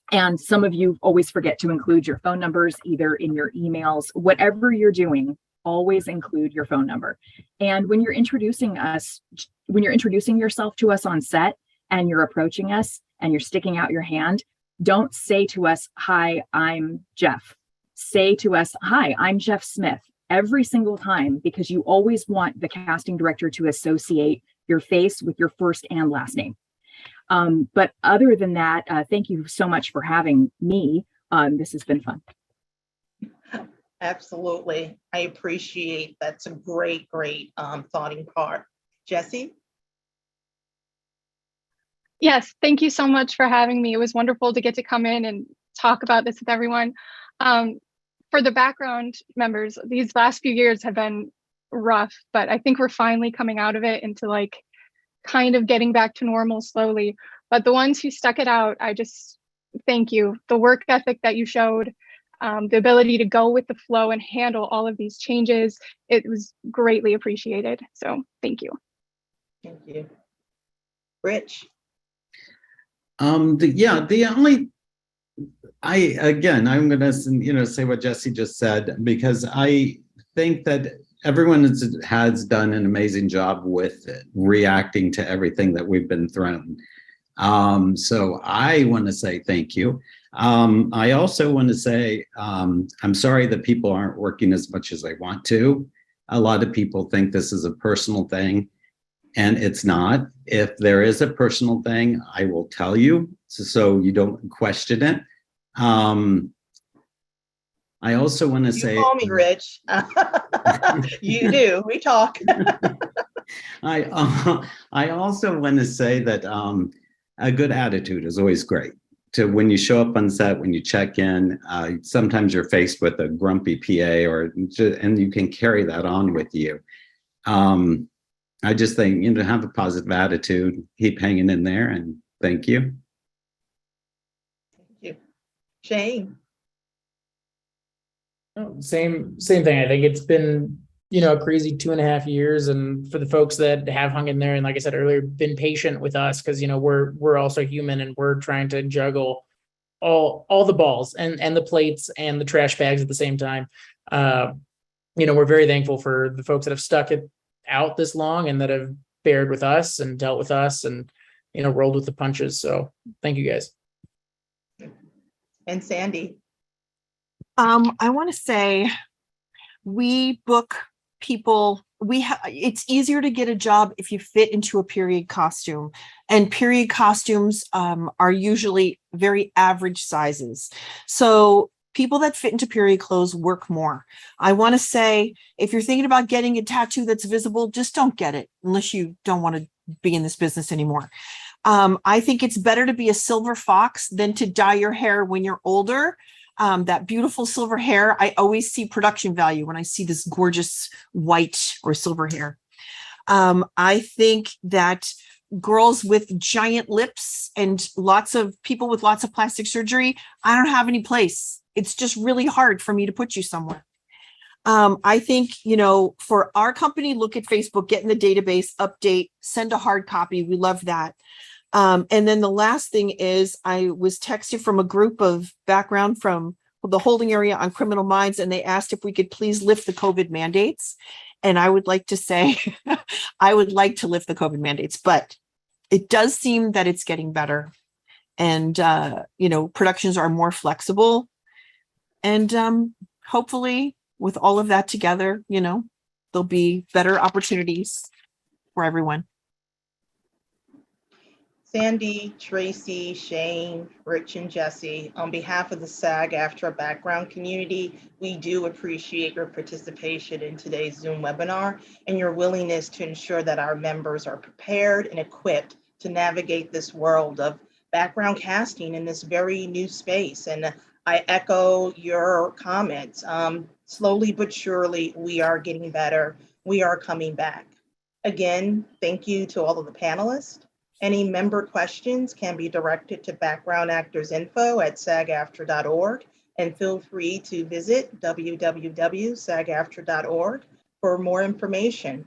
And some of you always forget to include your phone numbers, either in your emails, whatever you're doing, always include your phone number. And when you're introducing yourself to us on set and you're approaching us and you're sticking out your hand, don't say to us, hi, I'm Jeff. Say to us, hi, I'm Jeff Smith, every single time, because you always want the casting director to associate your face with your first and last name. But other than that, thank you so much for having me. This has been fun. Absolutely. I appreciate that's a great thoughting part. Jesse? Yes, thank you so much for having me. It was wonderful to get to come in and talk about this with everyone. For the background members, these last few years have been rough, but I think we're finally coming out of it into like kind of getting back to normal slowly. But the ones who stuck it out, I just thank you. The work ethic that you showed, the ability to go with the flow and handle all of these changes, it was greatly appreciated. So thank you. Thank you. Rich? I'm gonna say what Jesse just said, because I think that everyone has done an amazing job with reacting to everything that we've been thrown. So I want to say thank you. I also want to say I'm sorry that people aren't working as much as they want to. A lot of people think this is a personal thing, and it's not. If there is a personal thing, I will tell you, so you don't question it. I also want to say— You call me Rich. You do. We talk. I also want to say that a good attitude is always great. When you show up on set, when you check in, sometimes you're faced with a grumpy PA, and you can carry that on with you. I just think, have a positive attitude, keep hanging in there, and thank you. Thank you. Shane? Same thing. I think it's been a crazy 2.5 years. And for the folks that have hung in there, and like I said earlier, been patient with us, because, we're also human and we're trying to juggle all the balls and the plates and the trash bags at the same time. We're very thankful for the folks that have stuck it out this long and that have bared with us and dealt with us and, rolled with the punches. So thank you guys. And Sandy. I want to say we book people. It's easier to get a job if you fit into a period costume, and period costumes are usually very average sizes. So people that fit into period clothes work more. I want to say, if you're thinking about getting a tattoo that's visible, just don't get it unless you don't want to be in this business anymore. I think it's better to be a silver fox than to dye your hair when you're older. That beautiful silver hair, I always see production value when I see this gorgeous white or silver hair. I think that girls with giant lips and lots of people with lots of plastic surgery, I don't have any place. It's just really hard for me to put you somewhere. I think, for our company, look at Facebook, get in the database, update, send a hard copy. We love that. And then the last thing is, I was texted from a group of background from the holding area on criminal minds, and they asked if we could please lift the COVID mandates. And I would like to say, I would like to lift the COVID mandates, but it does seem that it's getting better. And, productions are more flexible. And hopefully with all of that together, there'll be better opportunities for everyone. Sandy, Tracy, Shane, Rich, and Jesse, on behalf of the SAG-AFTRA background community, we do appreciate your participation in today's Zoom webinar and your willingness to ensure that our members are prepared and equipped to navigate this world of background casting in this very new space. And I echo your comments. Slowly but surely, we are getting better. We are coming back. Again, thank you to all of the panelists. Any member questions can be directed to backgroundactorsinfo@sagaftra.org, and feel free to visit www.sagaftra.org for more information.